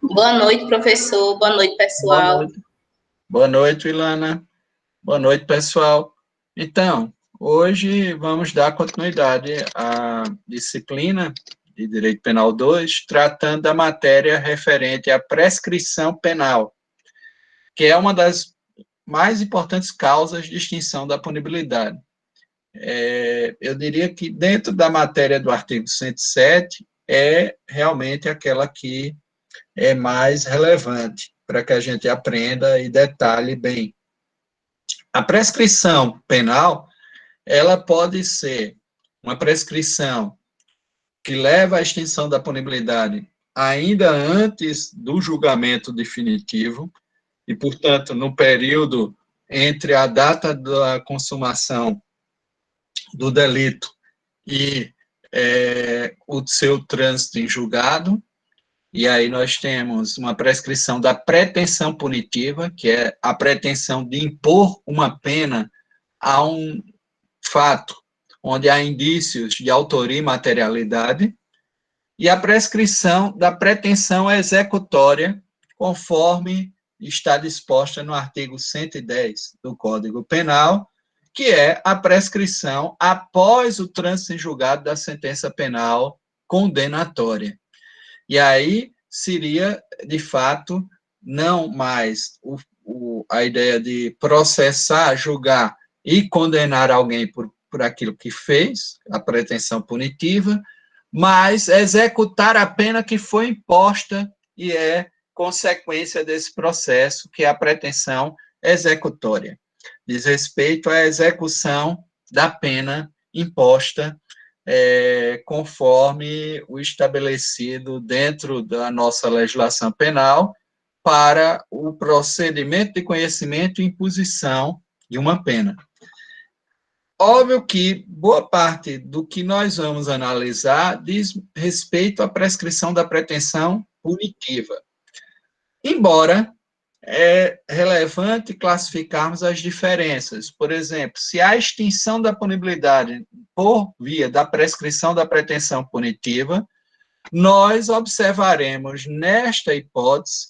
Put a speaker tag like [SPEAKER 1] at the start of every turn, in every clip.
[SPEAKER 1] Boa noite, professor. Boa noite,
[SPEAKER 2] Boa
[SPEAKER 1] pessoal.
[SPEAKER 2] noite. Boa noite, Ilana. Boa noite, pessoal. Então, hoje vamos dar continuidade à disciplina de Direito Penal 2, tratando da matéria referente à prescrição penal, que é uma das mais importantes causas de extinção da punibilidade. Eu diria que dentro da matéria do artigo 107 é realmente aquela que é mais relevante para que a gente aprenda e detalhe bem. A prescrição penal, ela pode ser uma prescrição que leva à extinção da punibilidade ainda antes do julgamento definitivo e, portanto, no período entre a data da consumação do delito e o seu trânsito em julgado. E aí nós temos uma prescrição da pretensão punitiva, que é a pretensão de impor uma pena a um fato onde há indícios de autoria e materialidade, e a prescrição da pretensão executória, conforme está disposta no artigo 110 do Código Penal, que é a prescrição após o trânsito em julgado da sentença penal condenatória. E aí seria, de fato, não mais a ideia de processar, julgar e condenar alguém por aquilo que fez, a pretensão punitiva, mas executar a pena que foi imposta e é consequência desse processo, que é a pretensão executória. Diz respeito à execução da pena imposta conforme o estabelecido dentro da nossa legislação penal para o procedimento de conhecimento e imposição de uma pena. Óbvio que boa parte do que nós vamos analisar diz respeito à prescrição da pretensão punitiva. Embora é relevante classificarmos as diferenças. Por exemplo, se há extinção da punibilidade por via da prescrição da pretensão punitiva, nós observaremos nesta hipótese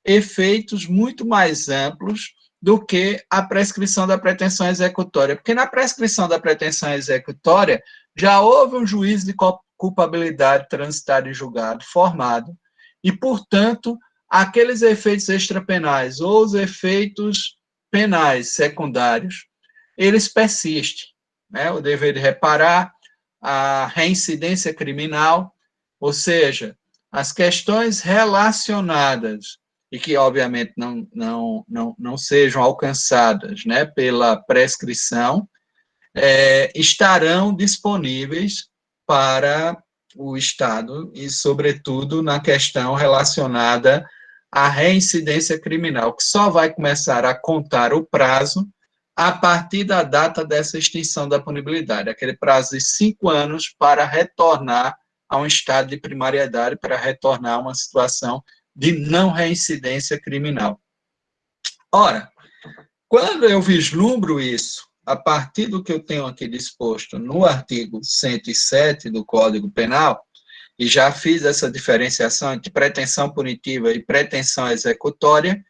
[SPEAKER 2] efeitos muito mais amplos do que a prescrição da pretensão executória, porque na prescrição da pretensão executória já houve um juízo de culpabilidade transitado e julgado formado, e, portanto, aqueles efeitos extrapenais ou os efeitos penais secundários, eles persistem, né? O dever de reparar, a reincidência criminal, ou seja, as questões relacionadas e que, obviamente, não sejam alcançadas, né, pela prescrição, estarão disponíveis para o Estado e, sobretudo, na questão relacionada à reincidência criminal, que só vai começar a contar o prazo a partir da data dessa extinção da punibilidade, aquele prazo de 5 anos para retornar a um estado de primariedade, para retornar a uma situação de não reincidência criminal. Ora, quando eu vislumbro isso, a partir do que eu tenho aqui disposto no artigo 107 do Código Penal, e já fiz essa diferenciação entre pretensão punitiva e pretensão executória,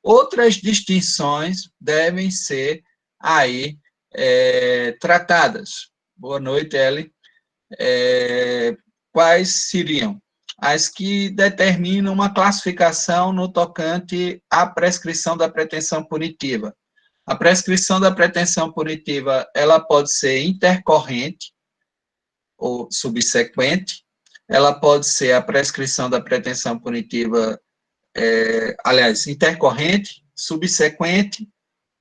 [SPEAKER 2] outras distinções devem ser aí tratadas. Boa noite, Eli. Quais seriam? As que determinam uma classificação no tocante à prescrição da pretensão punitiva. A prescrição da pretensão punitiva, ela pode ser intercorrente ou subsequente, ela pode ser a prescrição da pretensão punitiva, intercorrente, subsequente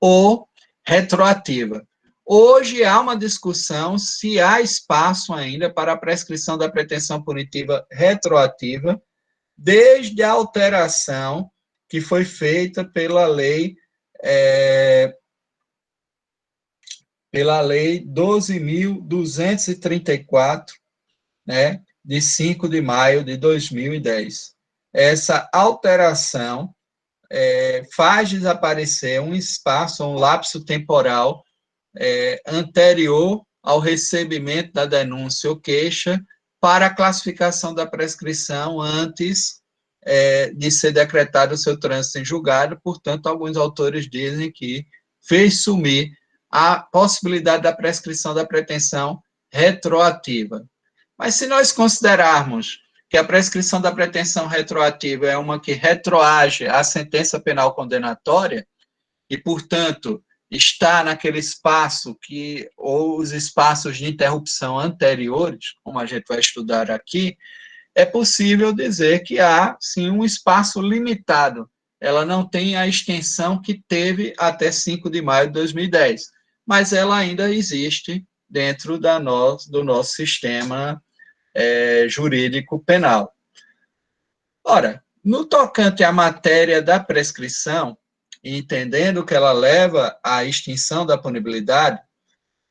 [SPEAKER 2] ou retroativa. Hoje há uma discussão se há espaço ainda para a prescrição da pretensão punitiva retroativa, desde a alteração que foi feita pela lei 12.234, né, de 5 de maio de 2010. Essa alteração faz desaparecer um espaço, um lapso temporal anterior ao recebimento da denúncia ou queixa para a classificação da prescrição antes de ser decretado o seu trânsito em julgado. Portanto, alguns autores dizem que fez sumir a possibilidade da prescrição da pretensão retroativa. Mas se nós considerarmos que a prescrição da pretensão retroativa é uma que retroage à sentença penal condenatória e, portanto, está naquele espaço ou os espaços de interrupção anteriores, como a gente vai estudar aqui, é possível dizer que há, sim, um espaço limitado. Ela não tem a extensão que teve até 5 de maio de 2010, mas ela ainda existe dentro do nosso sistema jurídico penal. Ora, no tocante à matéria da prescrição, entendendo que ela leva à extinção da punibilidade,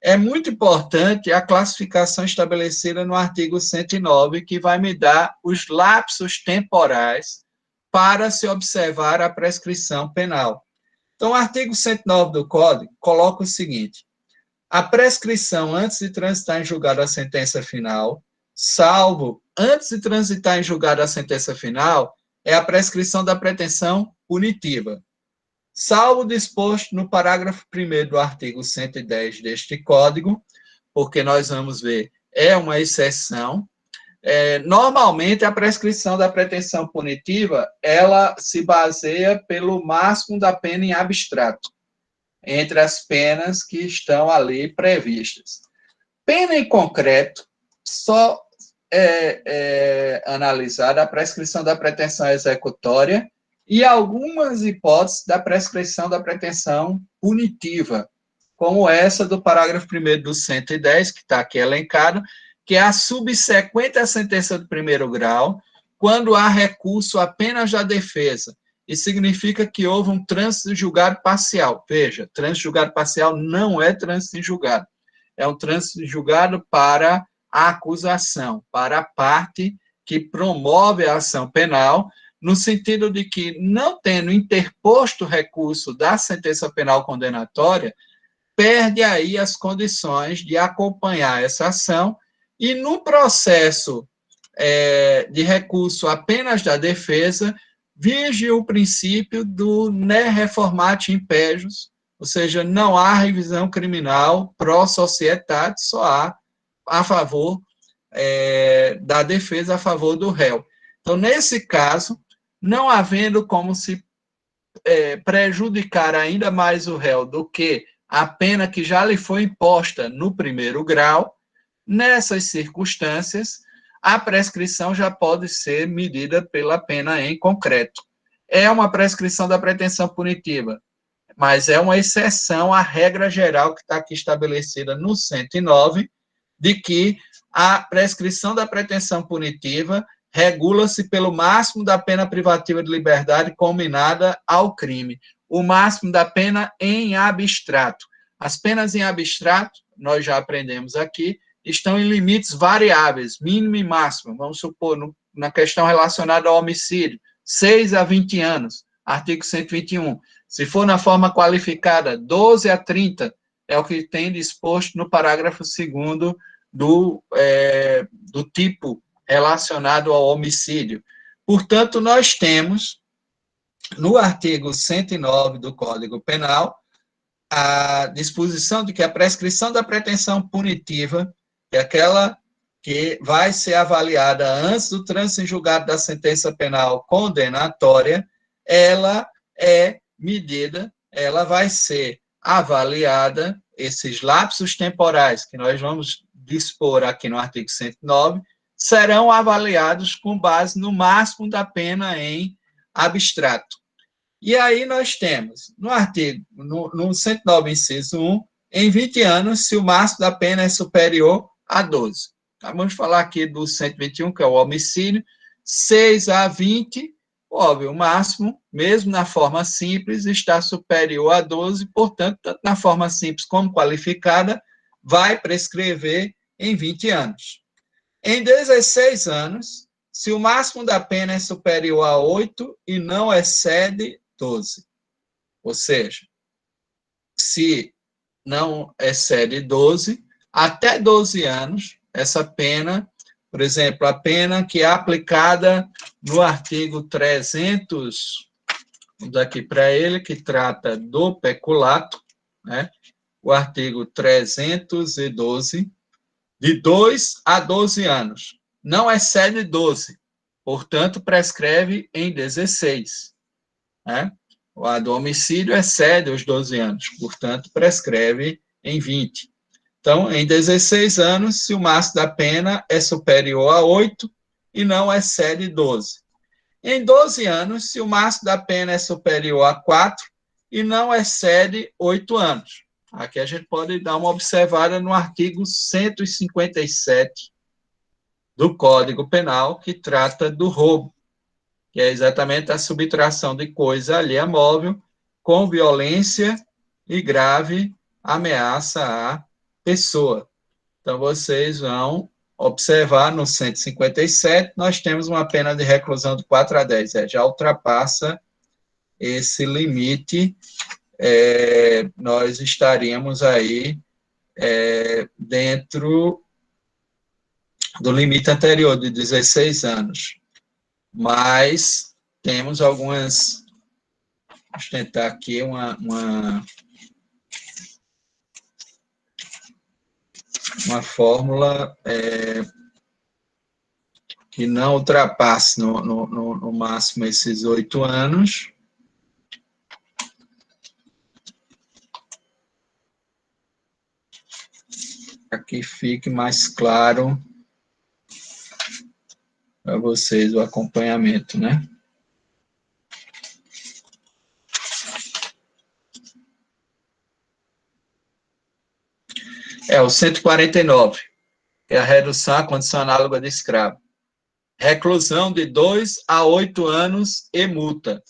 [SPEAKER 2] é muito importante a classificação estabelecida no artigo 109, que vai me dar os lapsos temporais para se observar a prescrição penal. Então, o artigo 109 do Código coloca o seguinte: a prescrição antes de transitar em julgado a sentença final, salvo antes de transitar em julgado a sentença final, é a prescrição da pretensão punitiva, salvo disposto no parágrafo 1º do artigo 110 deste Código, porque nós vamos ver, é uma exceção. Normalmente, a prescrição da pretensão punitiva, ela se baseia pelo máximo da pena em abstrato, entre as penas que estão ali previstas. Pena em concreto, só é analisada a prescrição da pretensão executória e algumas hipóteses da prescrição da pretensão punitiva, como essa do parágrafo 1º do 110, que está aqui elencado, que é a subsequente à sentença do primeiro grau, quando há recurso apenas da defesa, e significa que houve um trânsito de julgado parcial. Veja, trânsito de julgado parcial não é trânsito de julgado, é um trânsito de julgado para a acusação, para a parte que promove a ação penal, no sentido de que, não tendo interposto recurso da sentença penal condenatória, perde aí as condições de acompanhar essa ação, e no processo de recurso apenas da defesa, vige o princípio do ne reformatio impejus, ou seja, não há revisão criminal pró societate, só há a favor da defesa, a favor do réu. Então, nesse caso, não havendo como se prejudicar ainda mais o réu do que a pena que já lhe foi imposta no primeiro grau, nessas circunstâncias, a prescrição já pode ser medida pela pena em concreto. É uma prescrição da pretensão punitiva, mas é uma exceção à regra geral que está aqui estabelecida no 109, de que a prescrição da pretensão punitiva regula-se pelo máximo da pena privativa de liberdade combinada ao crime, o máximo da pena em abstrato. As penas em abstrato, nós já aprendemos aqui, estão em limites variáveis, mínimo e máximo. Vamos supor, na questão relacionada ao homicídio, 6 a 20 anos, artigo 121. Se for na forma qualificada, 12 a 30, é o que tem disposto no parágrafo 2º do tipo relacionado ao homicídio. Portanto, nós temos, no artigo 109 do Código Penal, a disposição de que a prescrição da pretensão punitiva, que é aquela que vai ser avaliada antes do trânsito em julgado da sentença penal condenatória, ela é medida, ela vai ser avaliada, esses lapsos temporais que nós vamos dispor aqui no artigo 109, serão avaliados com base no máximo da pena em abstrato. E aí nós temos, no 109, inciso 1, em 20 anos, se o máximo da pena é superior a 12. Tá, vamos falar aqui do 121, que é o homicídio, 6 a 20, óbvio, o máximo, mesmo na forma simples, está superior a 12, portanto, tanto na forma simples como qualificada, vai prescrever em 20 anos. Em 16 anos, se o máximo da pena é superior a 8 e não excede 12. Ou seja, se não excede 12, até 12 anos, essa pena Por exemplo, a pena que é aplicada no artigo 300, vamos aqui para ele, que trata do peculato, né? O artigo 312, de 2 a 12 anos. Não excede 12, portanto, prescreve em 16. Né? A do homicídio excede os 12 anos, portanto, prescreve em 20. Então, em 16 anos, se o máximo da pena é superior a 8 e não excede 12. Em 12 anos, se o máximo da pena é superior a 4 e não excede 8 anos. Aqui a gente pode dar uma observada no artigo 157 do Código Penal, que trata do roubo, que é exatamente a subtração de coisa alheia móvel com violência e grave ameaça à pessoa. Então, vocês vão observar no 157, nós temos uma pena de reclusão de 4 a 10, já ultrapassa esse limite, nós estaríamos aí dentro do limite anterior, de 16 anos. Mas temos algumas... Vamos tentar aqui uma fórmula que não ultrapasse no máximo esses 8 anos. Para que fique mais claro para vocês o acompanhamento, né? O 149, que é a redução à condição análoga de escravo. Reclusão de 2 a 8 anos e multa.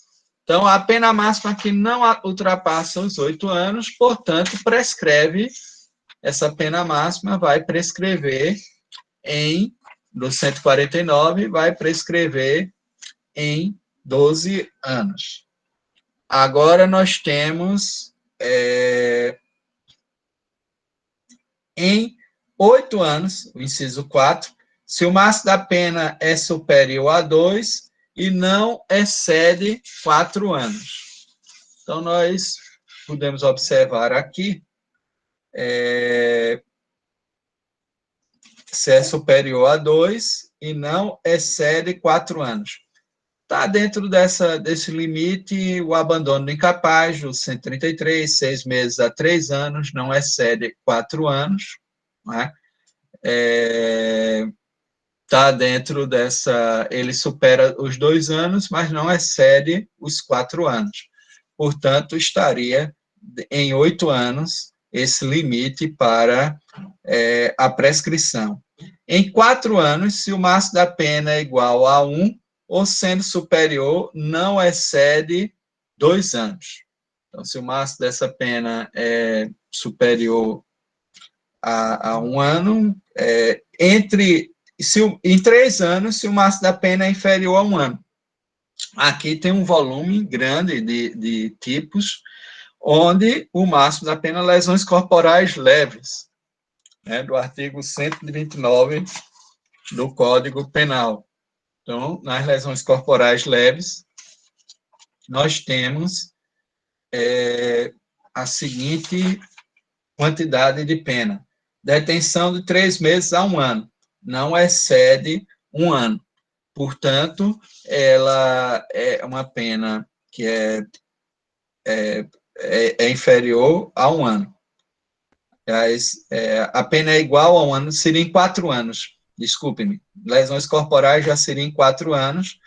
[SPEAKER 2] Então, a pena máxima que não ultrapassa os 8 anos, portanto, prescreve, essa pena máxima vai prescrever no 149, vai prescrever em 12 anos. Agora, nós temos em 8 anos, o inciso 4, se o máximo da pena é superior a 2 e não excede 4 anos. Então, nós podemos observar aqui, se é superior a 2 e não excede 4 anos. Está dentro desse limite o abandono do incapaz, do 133, 6 meses a 3 anos, não excede 4 anos, né? Está dentro ele supera os 2 anos, mas não excede os 4 anos. Portanto, estaria em 8 anos esse limite para a prescrição. Em 4 anos, se o máximo da pena é igual a 1, ou sendo superior, não excede 2 anos. Então, se o máximo dessa pena é superior a 1 ano, em 3 anos, se o máximo da pena é inferior a 1 ano. Aqui tem um volume grande de tipos, onde o máximo da pena é lesões corporais leves, né, do artigo 129 do Código Penal. Então, nas lesões corporais leves, nós temos a seguinte quantidade de pena: detenção de 3 meses a 1 ano, não excede 1 ano. Portanto, ela é uma pena que é inferior a 1 ano. A pena é igual a 1 ano, seria em 4 anos. Desculpe-me. Lesões corporais já seria em 4 anos.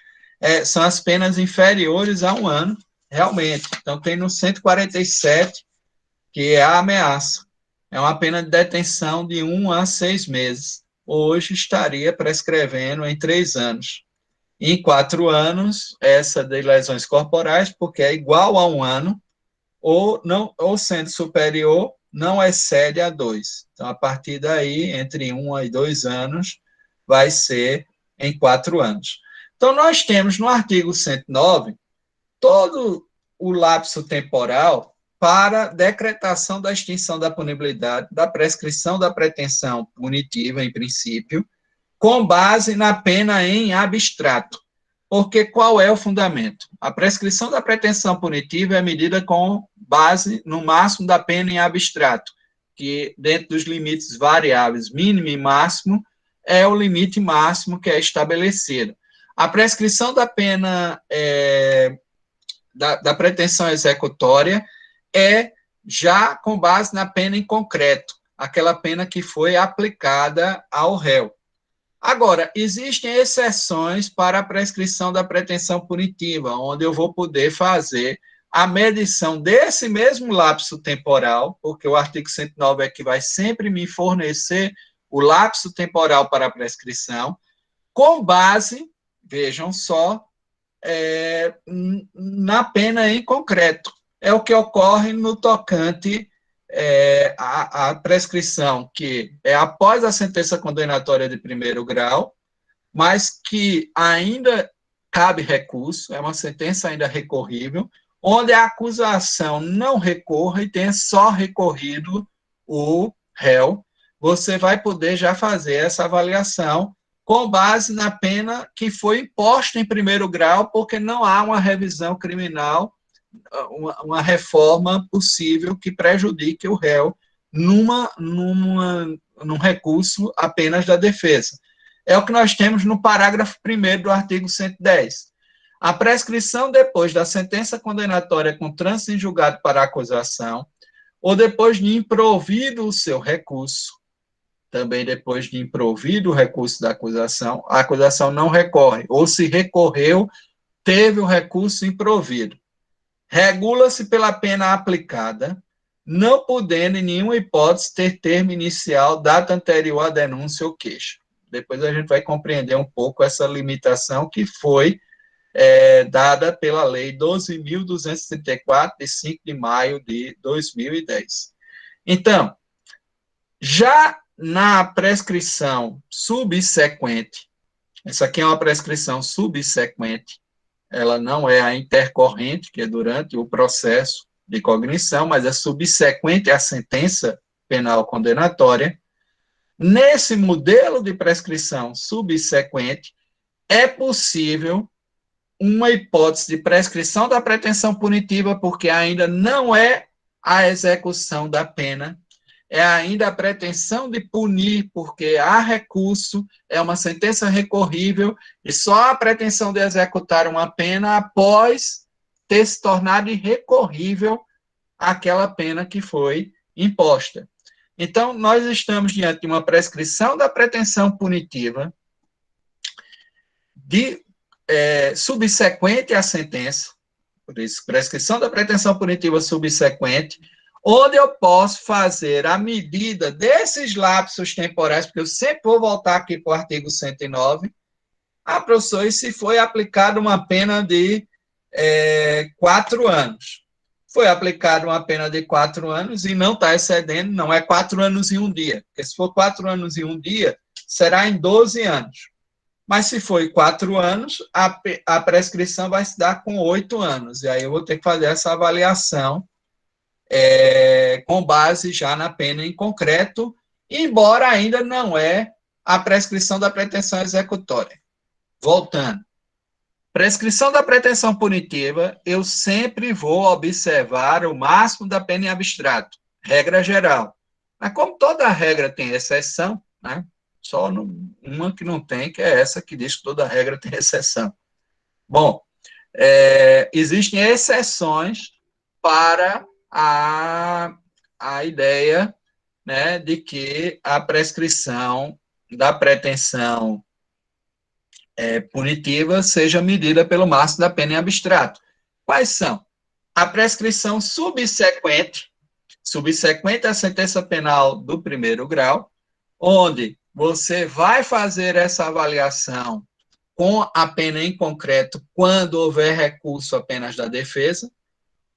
[SPEAKER 2] São as penas inferiores a 1 ano, realmente. Então, tem no 147, que é a ameaça. É uma pena de detenção de 1 a 6 meses. Hoje estaria prescrevendo em 3 anos. Em 4 anos, essa de lesões corporais, porque é igual a 1 ano, ou sendo superior, não excede a 2. Então, a partir daí, entre 1 e 2 anos, vai ser em 4 anos. Então, nós temos no artigo 109 todo o lapso temporal para decretação da extinção da punibilidade, da prescrição da pretensão punitiva, em princípio, com base na pena em abstrato. Porque qual é o fundamento? A prescrição da pretensão punitiva é medida com base no máximo da pena em abstrato, que dentro dos limites variáveis mínimo e máximo é o limite máximo que é estabelecido. A prescrição da pena da pretensão executória é já com base na pena em concreto, aquela pena que foi aplicada ao réu. Agora, existem exceções para a prescrição da pretensão punitiva, onde eu vou poder fazer a medição desse mesmo lapso temporal, porque o artigo 109 é que vai sempre me fornecer o lapso temporal para a prescrição, com base, vejam só, na pena em concreto. É o que ocorre no tocante à prescrição, que é após a sentença condenatória de primeiro grau, mas que ainda cabe recurso, é uma sentença ainda recorrível, onde a acusação não recorra e tenha só recorrido o réu, você vai poder já fazer essa avaliação com base na pena que foi imposta em primeiro grau, porque não há uma revisão criminal, uma reforma possível que prejudique o réu num recurso apenas da defesa. É o que nós temos no parágrafo 1º do artigo 110. A prescrição depois da sentença condenatória com trânsito em julgado para a acusação, ou depois de improvido o seu recurso, também depois de improvido o recurso da acusação, a acusação não recorre, ou se recorreu, teve o recurso improvido. Regula-se pela pena aplicada, não podendo em nenhuma hipótese ter termo inicial, data anterior à denúncia ou queixa. Depois a gente vai compreender um pouco essa limitação que foi dada pela Lei 12.234, de 5 de maio de 2010. Então, já na prescrição subsequente, essa aqui é uma prescrição subsequente, ela não é a intercorrente, que é durante o processo de cognição, mas é subsequente à sentença penal condenatória. Nesse modelo de prescrição subsequente, é possível uma hipótese de prescrição da pretensão punitiva, porque ainda não é a execução da pena, é ainda a pretensão de punir, porque há recurso, é uma sentença recorrível, e só a pretensão de executar uma pena após ter se tornado irrecorrível aquela pena que foi imposta. Então, nós estamos diante de uma prescrição da pretensão punitiva subsequente à sentença, por isso, prescrição da pretensão punitiva subsequente, onde eu posso fazer a medida desses lapsos temporais, porque eu sempre vou voltar aqui para o artigo 109, professor, e se foi aplicada uma pena de 4 anos? Foi aplicada uma pena de 4 anos e não está excedendo, não é 4 anos em um dia, porque se for 4 anos em um dia, será em 12 anos. Mas se for 4 anos, a prescrição vai se dar com 8 anos, e aí eu vou ter que fazer essa avaliação com base já na pena em concreto, embora ainda não é a prescrição da pretensão executória. Voltando. Prescrição da pretensão punitiva, eu sempre vou observar o máximo da pena em abstrato, regra geral. Mas como toda regra tem exceção, né, só uma que não tem, que é essa que diz que toda regra tem exceção. Bom, existem exceções para a ideia, né, de que a prescrição da pretensão punitiva seja medida pelo máximo da pena em abstrato. Quais são? A prescrição subsequente à sentença penal do primeiro grau, onde você vai fazer essa avaliação com a pena em concreto quando houver recurso apenas da defesa,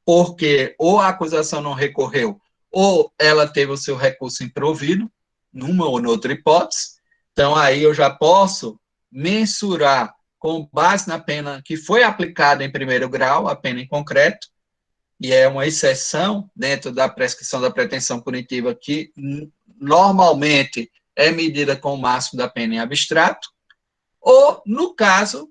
[SPEAKER 2] porque ou a acusação não recorreu, ou ela teve o seu recurso improvido, numa ou noutra hipótese. Então, aí eu já posso mensurar, com base na pena que foi aplicada em primeiro grau, a pena em concreto, e é uma exceção dentro da prescrição da pretensão punitiva que, normalmente, é medida com o máximo da pena em abstrato, ou, no caso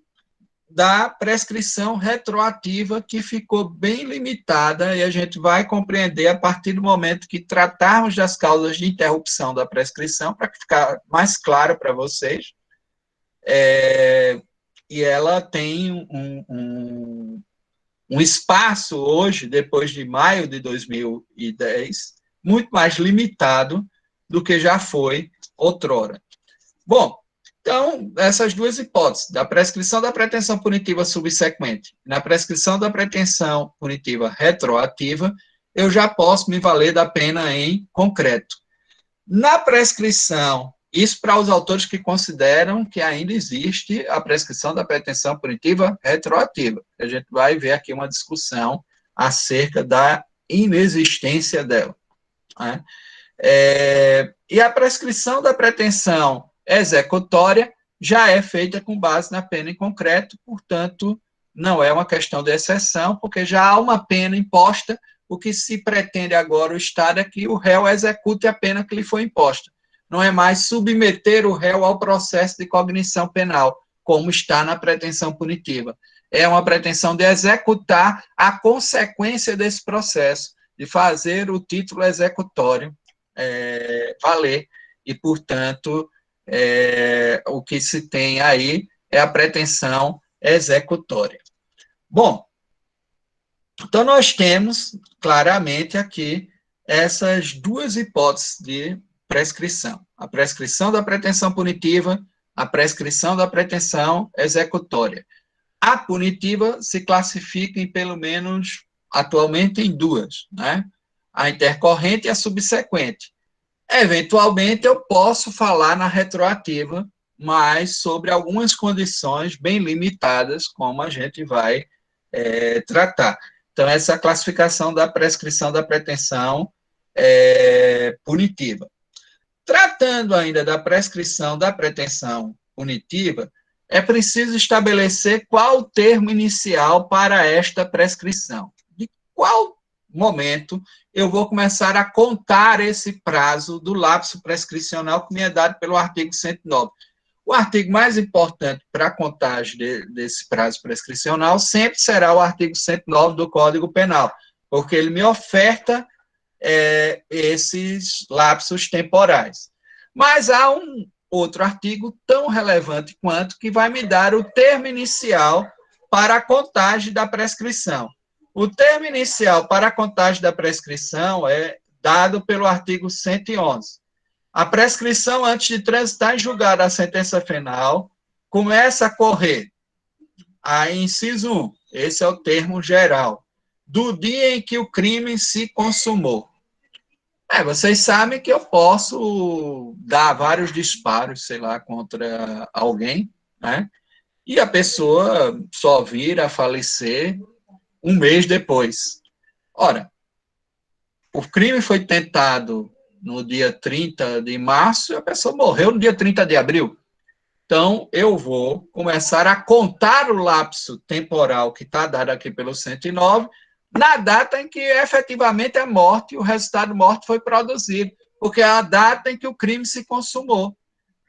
[SPEAKER 2] da prescrição retroativa, que ficou bem limitada, e a gente vai compreender a partir do momento que tratarmos das causas de interrupção da prescrição, para ficar mais claro para vocês. E ela tem um espaço hoje, depois de maio de 2010, muito mais limitado do que já foi outrora. Bom, então, essas duas hipóteses, da prescrição da pretensão punitiva subsequente, na prescrição da pretensão punitiva retroativa, eu já posso me valer da pena em concreto. Na prescrição, isso para os autores que consideram que ainda existe a prescrição da pretensão punitiva retroativa. A gente vai ver aqui uma discussão acerca da inexistência dela, né? E a prescrição da pretensão executória já é feita com base na pena em concreto, portanto, não é uma questão de exceção, porque já há uma pena imposta. O que se pretende agora o Estado é que o réu execute a pena que lhe foi imposta. Não é mais submeter o réu ao processo de cognição penal, como está na pretensão punitiva. É uma pretensão de executar a consequência desse processo, de fazer o título executório valer, e, portanto, o que se tem aí é a pretensão executória. Bom, então nós temos claramente aqui essas duas hipóteses de prescrição. A prescrição da pretensão punitiva, a prescrição da pretensão executória. A punitiva se classifica em, pelo menos, atualmente, em duas, né? A intercorrente e a subsequente. Eventualmente, eu posso falar na retroativa, mas sobre algumas condições bem limitadas, como a gente vai tratar. Então, essa é a classificação da prescrição da pretensão punitiva. Tratando ainda da prescrição da pretensão punitiva, é preciso estabelecer qual o termo inicial para esta prescrição. De qual momento eu vou começar a contar esse prazo do lapso prescricional que me é dado pelo artigo 109. O artigo mais importante para a contagem desse prazo prescricional sempre será o artigo 109 do Código Penal, porque ele me oferta esses lapsos temporais. Mas há um outro artigo tão relevante quanto, que vai me dar o termo inicial para a contagem da prescrição. O termo inicial para a contagem da prescrição é dado pelo artigo 111. A prescrição, antes de transitar em julgado a sentença final, começa a correr, inciso 1, esse é o termo geral, do dia em que o crime se consumou. Vocês sabem que eu posso dar vários disparos, sei lá, contra alguém, né? E a pessoa só vir a falecer um mês depois. Ora, o crime foi tentado no dia 30 de março e a pessoa morreu no dia 30 de abril. Então, eu vou começar a contar o lapso temporal que está dado aqui pelo 109, na data em que efetivamente a morte, o resultado morte foi produzido, porque é a data em que o crime se consumou.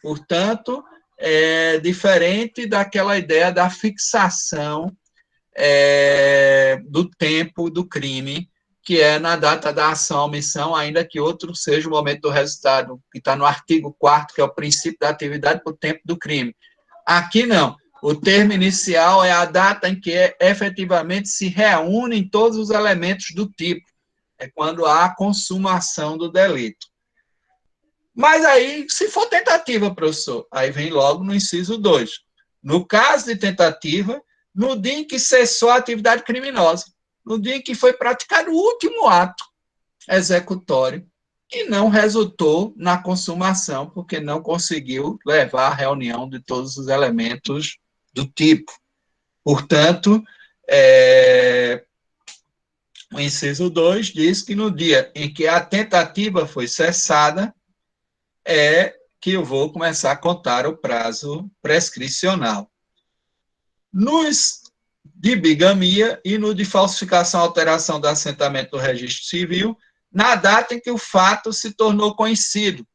[SPEAKER 2] Portanto, é diferente daquela ideia da fixação do tempo do crime, que é na data da ação, omissão, ainda que outro seja o momento do resultado, que está no artigo 4º, que é o princípio da atividade por tempo do crime. Aqui não. O termo inicial é a data em que efetivamente se reúnem todos os elementos do tipo. É quando há a consumação do delito. Mas aí, se for tentativa, professor, aí vem logo no inciso 2. No caso de tentativa, no dia em que cessou a atividade criminosa, no dia em que foi praticado o último ato executório, e não resultou na consumação, porque não conseguiu levar a reunião de todos os elementos do tipo. Portanto, o inciso 2 diz que no dia em que a tentativa foi cessada, é que eu vou começar a contar o prazo prescricional. Nos de bigamia e no de falsificação ou alteração do assentamento do registro civil, na data em que o fato se tornou conhecido.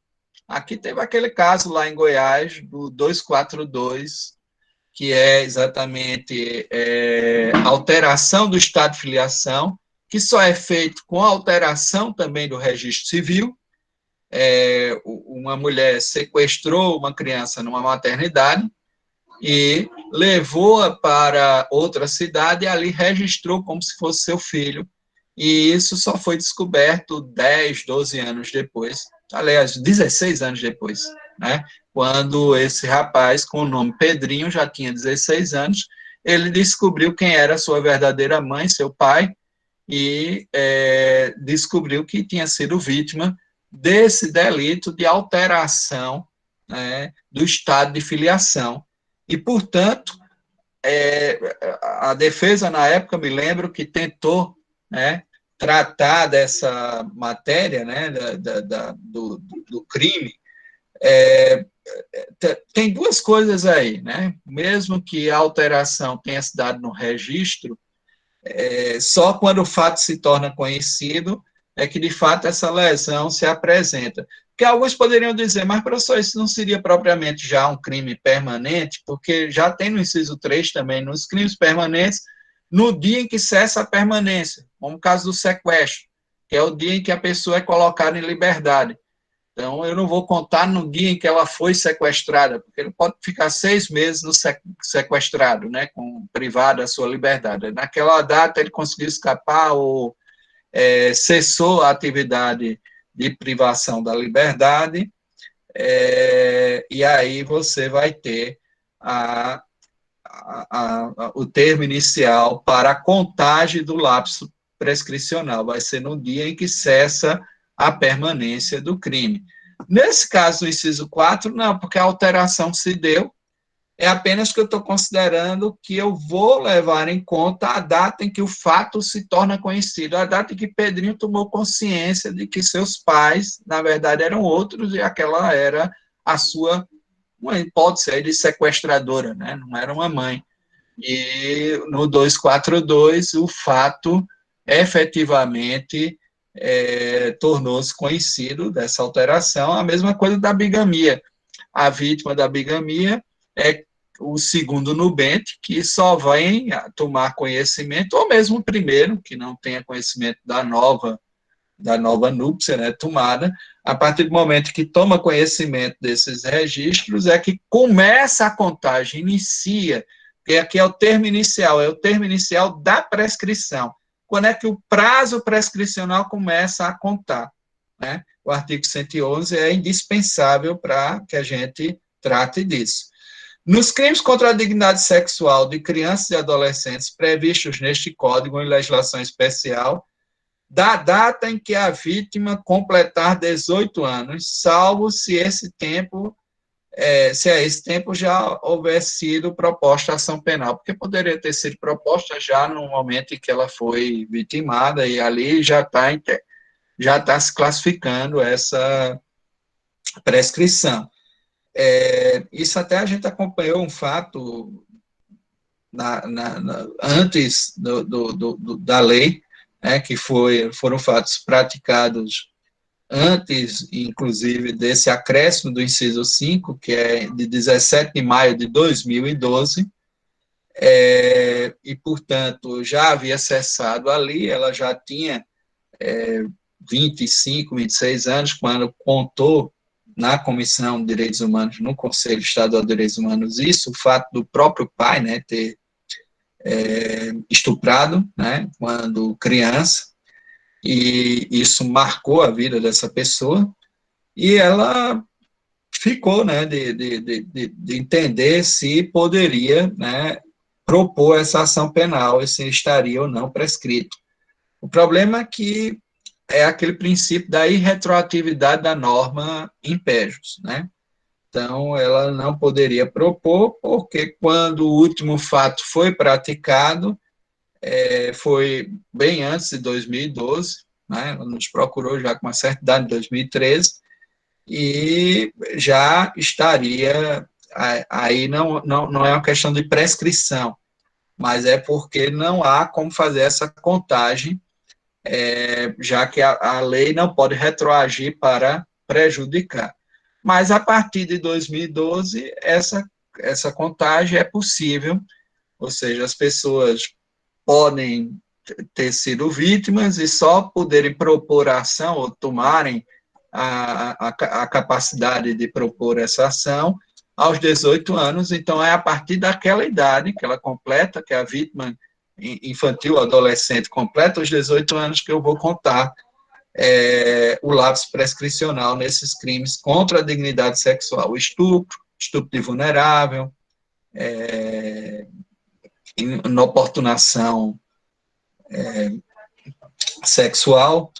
[SPEAKER 2] Aqui teve aquele caso lá em Goiás, do 242, que é exatamente alteração do estado de filiação, que só é feito com alteração também do registro civil. Uma mulher sequestrou uma criança numa maternidade e levou-a para outra cidade e ali registrou como se fosse seu filho. E isso só foi descoberto 10, 12 anos depois, aliás, 16 anos depois, né? Quando esse rapaz, com o nome Pedrinho, já tinha 16 anos, ele descobriu quem era a sua verdadeira mãe, seu pai, e descobriu que tinha sido vítima desse delito de alteração, né, do estado de filiação. E, portanto, a defesa, na época, me lembro que tentou, né, tratar dessa matéria, né, do crime. Tem duas coisas aí, né? Mesmo que a alteração tenha se dado no registro, só quando o fato se torna conhecido é que, de fato, essa lesão se apresenta. Porque alguns poderiam dizer, mas, professor, isso não seria propriamente já um crime permanente, porque já tem no inciso 3 também, nos crimes permanentes, no dia em que cessa a permanência, como o caso do sequestro, que é o dia em que a pessoa é colocada em liberdade. Então, eu não vou contar no dia em que ela foi sequestrada, porque ele pode ficar 6 meses no sequestrado, né, privado da sua liberdade. Naquela data, ele conseguiu escapar ou cessou a atividade de privação da liberdade, e aí você vai ter o termo inicial para a contagem do lapso prescricional. Vai ser no dia em que cessa a permanência do crime. Nesse caso, no inciso 4, não, porque a alteração se deu, é apenas que eu estou considerando que eu vou levar em conta a data em que o fato se torna conhecido, a data em que Pedrinho tomou consciência de que seus pais, na verdade, eram outros e aquela era a sua, uma hipótese aí de sequestradora, né? Não era uma mãe. E no 242, o fato efetivamente tornou-se conhecido dessa alteração, a mesma coisa da bigamia. A vítima da bigamia é o segundo nubente, que só vem a tomar conhecimento, ou mesmo o primeiro, que não tenha conhecimento da nova núpcia, né, tomada, a partir do momento que toma conhecimento desses registros, é que começa a contagem, inicia, porque aqui é o termo inicial da prescrição. Quando é que o prazo prescricional começa a contar, né? O artigo 111 é indispensável para que a gente trate disso. Nos crimes contra a dignidade sexual de crianças e adolescentes previstos neste Código em legislação especial, da data em que a vítima completar 18 anos, salvo se esse tempo, se a esse tempo já houver sido proposta a ação penal, porque poderia ter sido proposta já no momento em que ela foi vitimada, e ali já está se classificando essa prescrição. Isso até a gente acompanhou um fato antes da lei, né, que foram fatos praticados antes, inclusive, desse acréscimo do inciso 5, que é de 17 de maio de 2012, e, portanto, já havia cessado ali, ela já tinha 25, 26 anos, quando contou na Comissão de Direitos Humanos, no Conselho Estadual de Direitos Humanos, isso, o fato do próprio pai, né, ter estuprado, né, quando criança, e isso marcou a vida dessa pessoa, e ela ficou, né, de entender se poderia, né, propor essa ação penal e se estaria ou não prescrito. O problema é que é aquele princípio da irretroatividade da norma impégios, né? Então, ela não poderia propor, porque quando o último fato foi praticado, foi bem antes de 2012, né? Ela nos procurou já com uma certa idade, em 2013, e já estaria, aí não é uma questão de prescrição, mas é porque não há como fazer essa contagem, já que a lei não pode retroagir para prejudicar. mas a partir de 2012, essa contagem é possível, ou seja, as pessoas podem ter sido vítimas e só poderem propor a ação ou tomarem a capacidade de propor essa ação aos 18 anos. Então, é a partir daquela idade que ela completa, que a vítima infantil, adolescente, completa os 18 anos, que eu vou contar o lapso prescricional nesses crimes contra a dignidade sexual. Estupro de vulnerável, inoportunação sexual,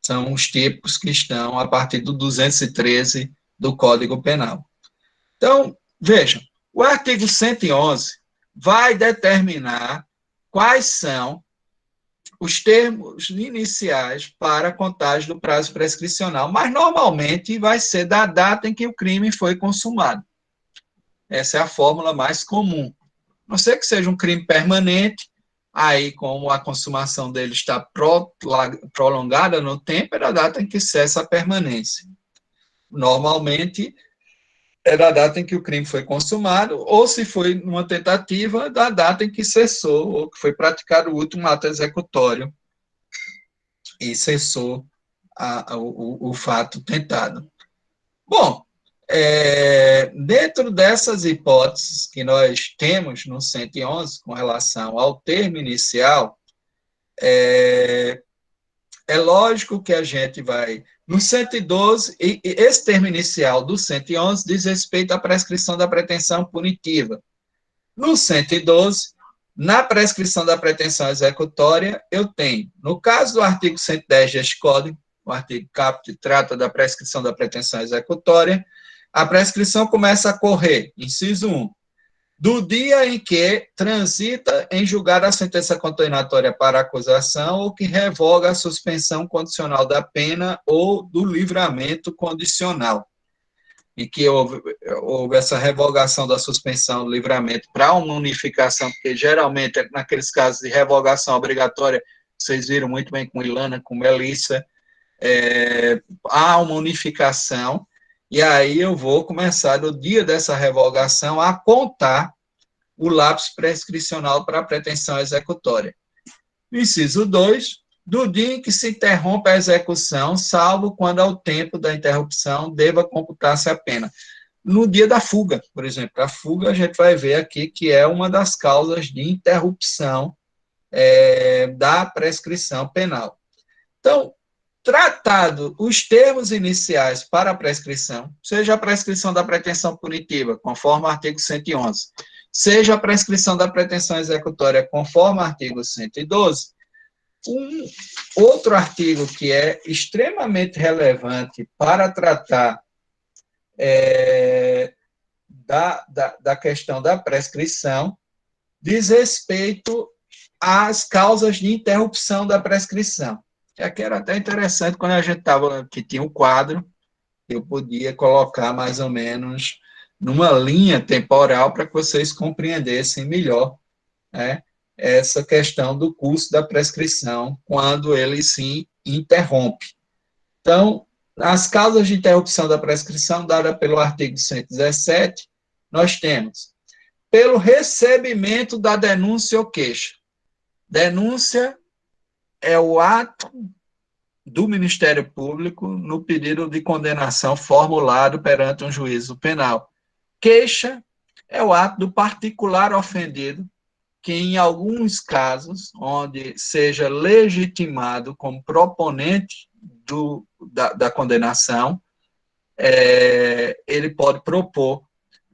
[SPEAKER 2] são os tipos que estão a partir do 213 do Código Penal. Então, vejam, o artigo 111 vai determinar quais são os termos iniciais para a contagem do prazo prescricional, mas normalmente vai ser da data em que o crime foi consumado. Essa é a fórmula mais comum. A não ser que seja um crime permanente, aí, como a consumação dele está prolongada no tempo, é da data em que cessa a permanência. Normalmente, é da data em que o crime foi consumado, ou se foi numa tentativa, da data em que cessou, ou que foi praticado o último ato executório e cessou o fato tentado. Bom, dentro dessas hipóteses que nós temos no 111 com relação ao termo inicial, é lógico que a gente vai... No 112, e esse termo inicial do 111 diz respeito à prescrição da pretensão punitiva. No 112, na prescrição da pretensão executória, eu tenho, no caso do artigo 110 deste Código, o artigo caput trata da prescrição da pretensão executória, a prescrição começa a correr, inciso 1, do dia em que transita em julgada a sentença condenatória para acusação ou que revoga a suspensão condicional da pena ou do livramento condicional. Em que houve essa revogação da suspensão do livramento para uma unificação, porque geralmente, naqueles casos de revogação obrigatória, vocês viram muito bem com Ilana, com Melissa, há uma unificação, e aí eu vou começar, no dia dessa revogação, a contar o lapso prescricional para a pretensão executória. Inciso 2, do dia em que se interrompe a execução, salvo quando ao tempo da interrupção deva computar-se a pena. No dia da fuga, por exemplo, a fuga a gente vai ver aqui que é uma das causas de interrupção da prescrição penal. Então, tratado os termos iniciais para a prescrição, seja a prescrição da pretensão punitiva, conforme o artigo 111, seja a prescrição da pretensão executória, conforme o artigo 112, um outro artigo que é extremamente relevante para tratar da questão da prescrição diz respeito às causas de interrupção da prescrição. Aqui era até interessante, quando a gente estava, que tinha um quadro, eu podia colocar mais ou menos numa linha temporal para que vocês compreendessem melhor, né, essa questão do curso da prescrição, quando ele se interrompe. Então, as causas de interrupção da prescrição, dada pelo artigo 117, nós temos, pelo recebimento da denúncia ou queixa. Denúncia é o ato do Ministério Público no pedido de condenação formulado perante um juízo penal. Queixa é o ato do particular ofendido que, em alguns casos, onde seja legitimado como proponente da condenação, ele pode propor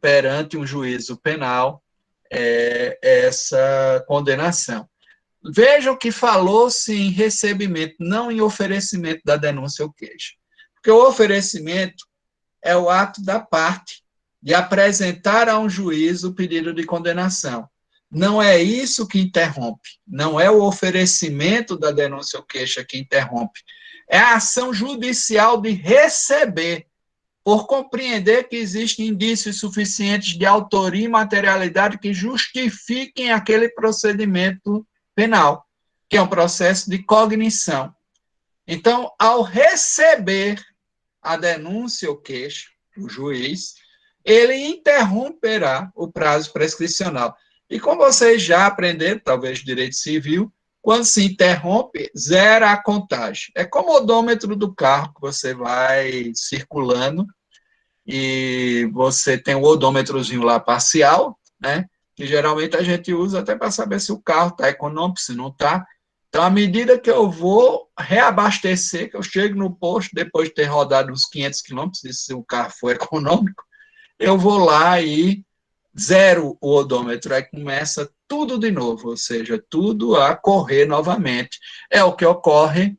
[SPEAKER 2] perante um juízo penal essa condenação. Vejam que falou-se em recebimento, não em oferecimento da denúncia ou queixa. Porque o oferecimento é o ato da parte de apresentar a um juiz o pedido de condenação. Não é isso que interrompe, não é o oferecimento da denúncia ou queixa que interrompe. É a ação judicial de receber, por compreender que existem indícios suficientes de autoria e materialidade que justifiquem aquele procedimento penal, que é um processo de cognição. Então, ao receber a denúncia ou queixa, o juiz, ele interromperá o prazo prescricional. E como vocês já aprenderam, talvez direito civil, quando se interrompe, zera a contagem. É como o odômetro do carro, que você vai circulando e você tem o odômetrozinho lá parcial, né? Que geralmente a gente usa até para saber se o carro está econômico, se não está. Então, à medida que eu vou reabastecer, que eu chego no posto, depois de ter rodado uns 500 quilômetros, e se o carro for econômico, eu vou lá e zero o odômetro, aí começa tudo de novo, ou seja, tudo a correr novamente. É o que ocorre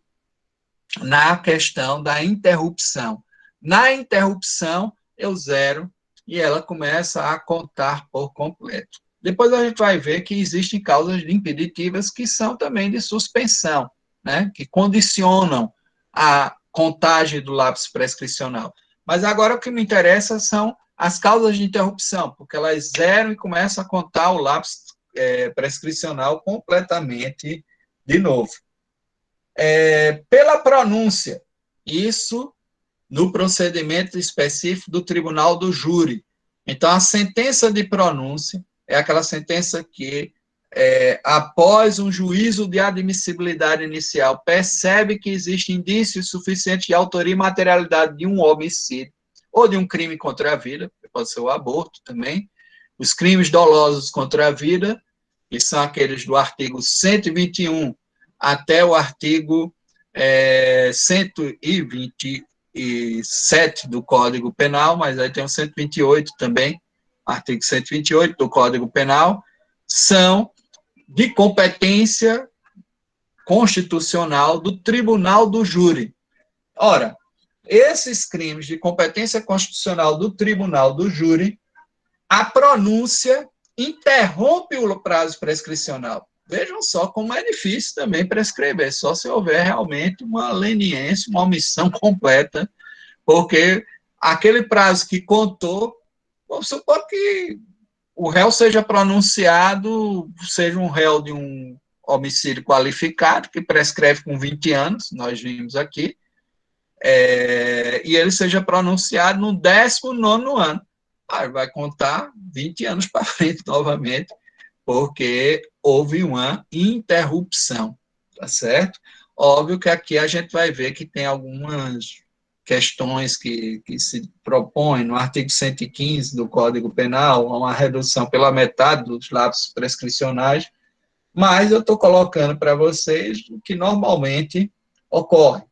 [SPEAKER 2] na questão da interrupção. Na interrupção, eu zero e ela começa a contar por completo. Depois a gente vai ver que existem causas impeditivas que são também de suspensão, né, que condicionam a contagem do lapso prescricional. Mas agora o que me interessa são as causas de interrupção, porque elas zeram e começam a contar o lapso prescricional completamente de novo. Pela pronúncia, isso no procedimento específico do tribunal do júri. Então, a sentença de pronúncia é aquela sentença que, após um juízo de admissibilidade inicial, percebe que existe indícios suficientes de autoria e materialidade de um homicídio ou de um crime contra a vida, pode ser o aborto também, os crimes dolosos contra a vida, que são aqueles do artigo 121 até o artigo 127 do Código Penal, mas aí tem o 128 também, artigo 128 do Código Penal, são de competência constitucional do Tribunal do Júri. Ora, esses crimes de competência constitucional do Tribunal do Júri, a pronúncia interrompe o prazo prescricional. Vejam só como é difícil também prescrever, só se houver realmente uma leniência, uma omissão completa, porque aquele prazo que contou, vamos supor que o réu seja pronunciado, seja um réu de um homicídio qualificado, que prescreve com 20 anos, nós vimos aqui, e ele seja pronunciado no 19º ano. Aí vai contar 20 anos para frente novamente, porque houve uma interrupção, tá certo? Óbvio que aqui a gente vai ver que tem algumas questões que se propõem no artigo 115 do Código Penal, uma redução pela metade dos lapsos prescricionais, mas eu estou colocando para vocês o que normalmente ocorre.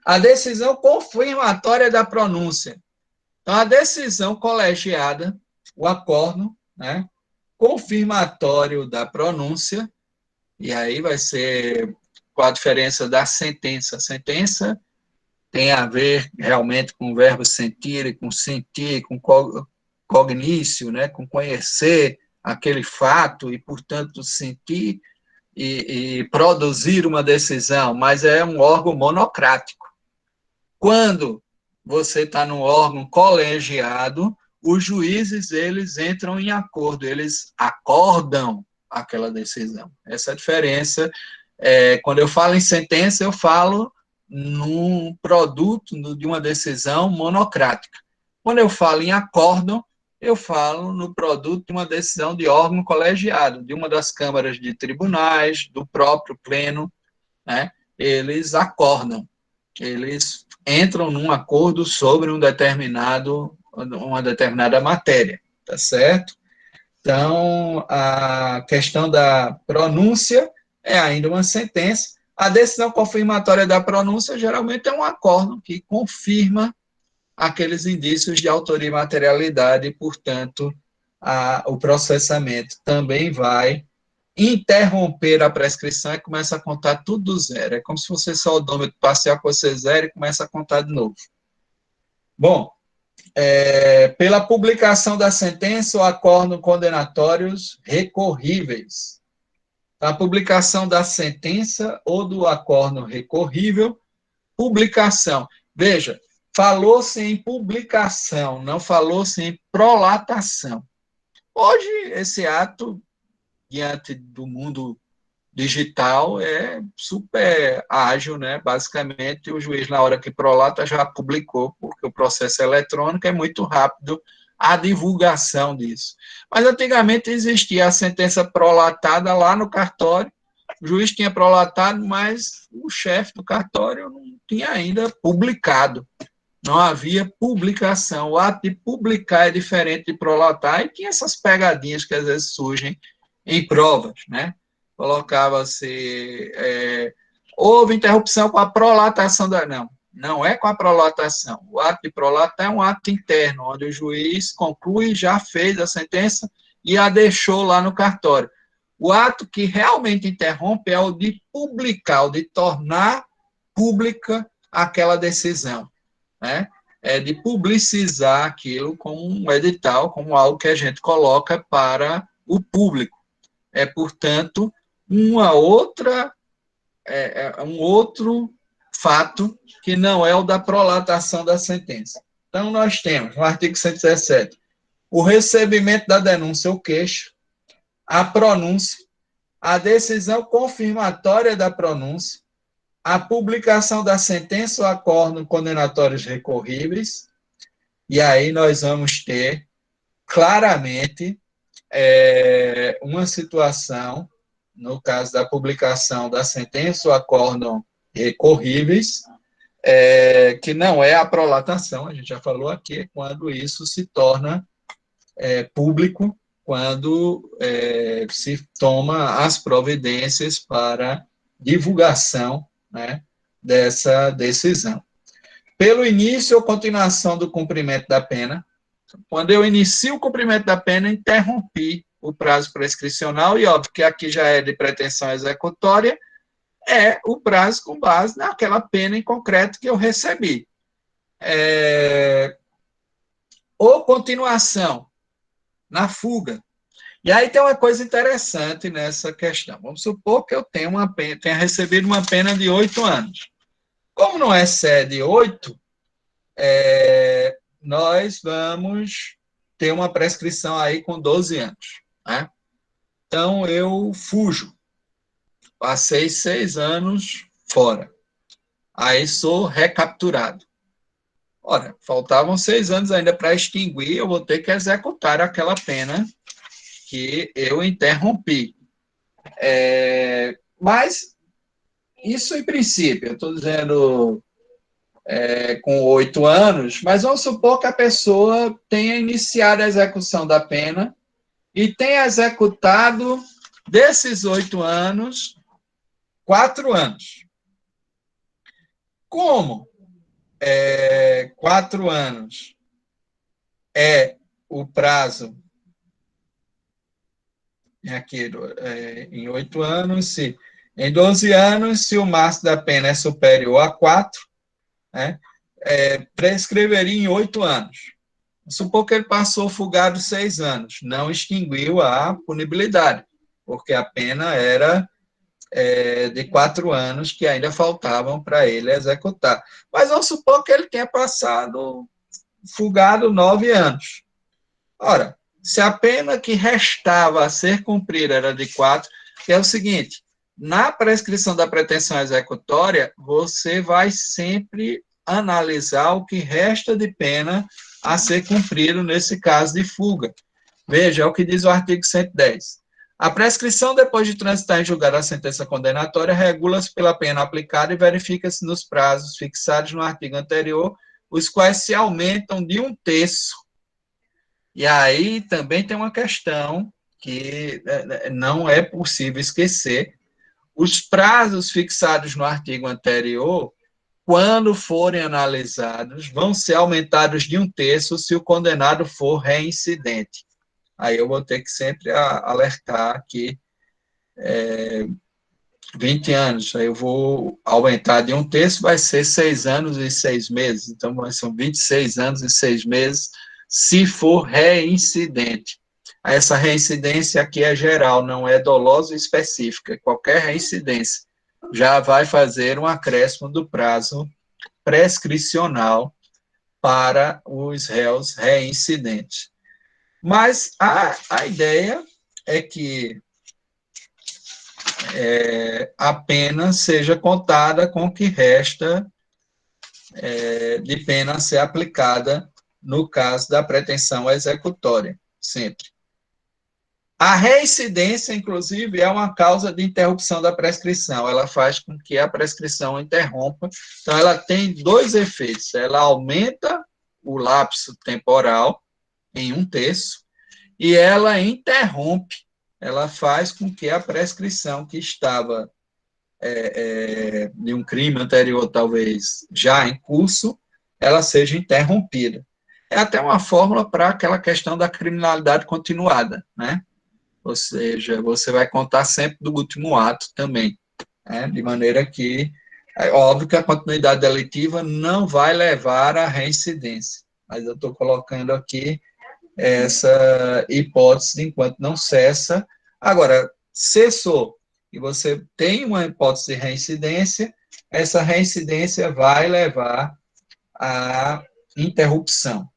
[SPEAKER 2] A decisão confirmatória da pronúncia. Então, a decisão colegiada, o acórdão, né, confirmatório da pronúncia, e aí vai ser com a diferença da sentença. A sentença tem a ver realmente com o verbo sentir, com cognício, né, com conhecer aquele fato e, portanto, sentir e produzir uma decisão, mas é um órgão monocrático. Quando você está num órgão colegiado, os juízes, eles entram em acordo, eles acordam aquela decisão. Essa é a diferença. Quando eu falo em sentença, eu falo num produto de uma decisão monocrática. Quando eu falo em acórdão, eu falo no produto de uma decisão de órgão colegiado, de uma das câmaras de tribunais, do próprio pleno, né? Eles acordam, eles entram num acordo sobre uma determinada matéria, tá certo? Então, a questão da pronúncia é ainda uma sentença. A decisão confirmatória da pronúncia geralmente é um acórdão que confirma aqueles indícios de autoria e materialidade e, portanto, o processamento também vai interromper a prescrição e começa a contar tudo do zero. É como se fosse só o odômetro parcial que você zera e começa a contar de novo. Bom, pela publicação da sentença ou acórdão condenatórios recorríveis. A publicação da sentença ou do acórdão recorrível, publicação. Veja, falou-se em publicação, não falou-se em prolatação. Hoje, esse ato, diante do mundo digital é super ágil, né? Basicamente, o juiz, na hora que prolata, já publicou, porque o processo eletrônico é muito rápido a divulgação disso. Mas antigamente existia a sentença prolatada lá no cartório, o juiz tinha prolatado, mas o chefe do cartório não tinha ainda publicado. Não havia publicação. O ato de publicar é diferente de prolatar, e tinha essas pegadinhas que às vezes surgem em provas, né? Colocava-se, houve interrupção com a prolatação da... Não, não é com a prolatação. O ato de prolatar é um ato interno, onde o juiz conclui, já fez a sentença e a deixou lá no cartório. O ato que realmente interrompe é o de publicar, o de tornar pública aquela decisão, né? É de publicizar aquilo como um edital, como algo que a gente coloca para o público. É, portanto, uma outra, um outro fato que não é o da prolatação da sentença. Então, nós temos, no artigo 117, o recebimento da denúncia ou queixa, a pronúncia, a decisão confirmatória da pronúncia, a publicação da sentença ou acórdão condenatórios recorríveis, e aí nós vamos ter claramente uma situação, no caso da publicação da sentença ou acórdão recorríveis, que não é a prolatação, a gente já falou aqui, quando isso se torna público, quando se toma as providências para divulgação, né, dessa decisão. Pelo início ou continuação do cumprimento da pena, quando eu inicio o cumprimento da pena, interrompi o prazo prescricional, e óbvio que aqui já é de pretensão executória, é o prazo com base naquela pena em concreto que eu recebi. Ou continuação, na fuga. E aí tem uma coisa interessante nessa questão. Vamos supor que eu tenha recebido uma pena de 8 anos. Como não excede 8, nós vamos ter uma prescrição aí com 12 anos. Né? Então, eu fujo. Passei 6 anos fora. Aí sou recapturado. Ora, faltavam 6 anos ainda para extinguir, eu vou ter que executar aquela pena que eu interrompi. Mas, isso em princípio, eu estou dizendo com 8 anos, mas vamos supor que a pessoa tenha iniciado a execução da pena e tenha executado desses 8 anos, 4 anos. Como 4 anos é o prazo aqui, em 8 anos, em 12 anos, se o máximo da pena é superior a 4, né, prescreveria em 8 anos. Supor que ele passou fugado 6 anos, não extinguiu a punibilidade, porque a pena era de 4 anos que ainda faltavam para ele executar. Mas vamos supor que ele tenha passado fugado 9 anos. Ora, se a pena que restava a ser cumprida era de 4, que é o seguinte, na prescrição da pretensão executória, você vai sempre analisar o que resta de pena a ser cumprido nesse caso de fuga. Veja, é o que diz o artigo 110. A prescrição, depois de transitar em julgado a sentença condenatória, regula-se pela pena aplicada e verifica-se nos prazos fixados no artigo anterior, os quais se aumentam de 1/3. E aí também tem uma questão que não é possível esquecer. Os prazos fixados no artigo anterior, quando forem analisados, vão ser aumentados de 1/3 se o condenado for reincidente. Aí eu vou ter que sempre alertar que 20 anos, aí eu vou aumentar de 1/3, vai ser 6 anos e 6 meses, então são 26 anos e 6 meses, se for reincidente. Essa reincidência aqui é geral, não é dolosa e específica, qualquer reincidência já vai fazer um acréscimo do prazo prescricional para os réus reincidentes. Mas a ideia é que a pena seja contada com o que resta de pena a ser aplicada no caso da pretensão executória, sempre. A reincidência, inclusive, é uma causa de interrupção da prescrição. Ela faz com que a prescrição interrompa. Então, ela tem dois efeitos. Ela aumenta o lapso temporal em 1/3 e ela interrompe. Ela faz com que a prescrição que estava de um crime anterior, talvez já em curso, ela seja interrompida. É até uma fórmula para aquela questão da criminalidade continuada, né? Ou seja, você vai contar sempre do último ato também, né? De maneira que, é óbvio que a continuidade delitiva não vai levar à reincidência, mas eu estou colocando aqui essa hipótese enquanto não cessa. Agora, cessou e você tem uma hipótese de reincidência, essa reincidência vai levar à interrupção.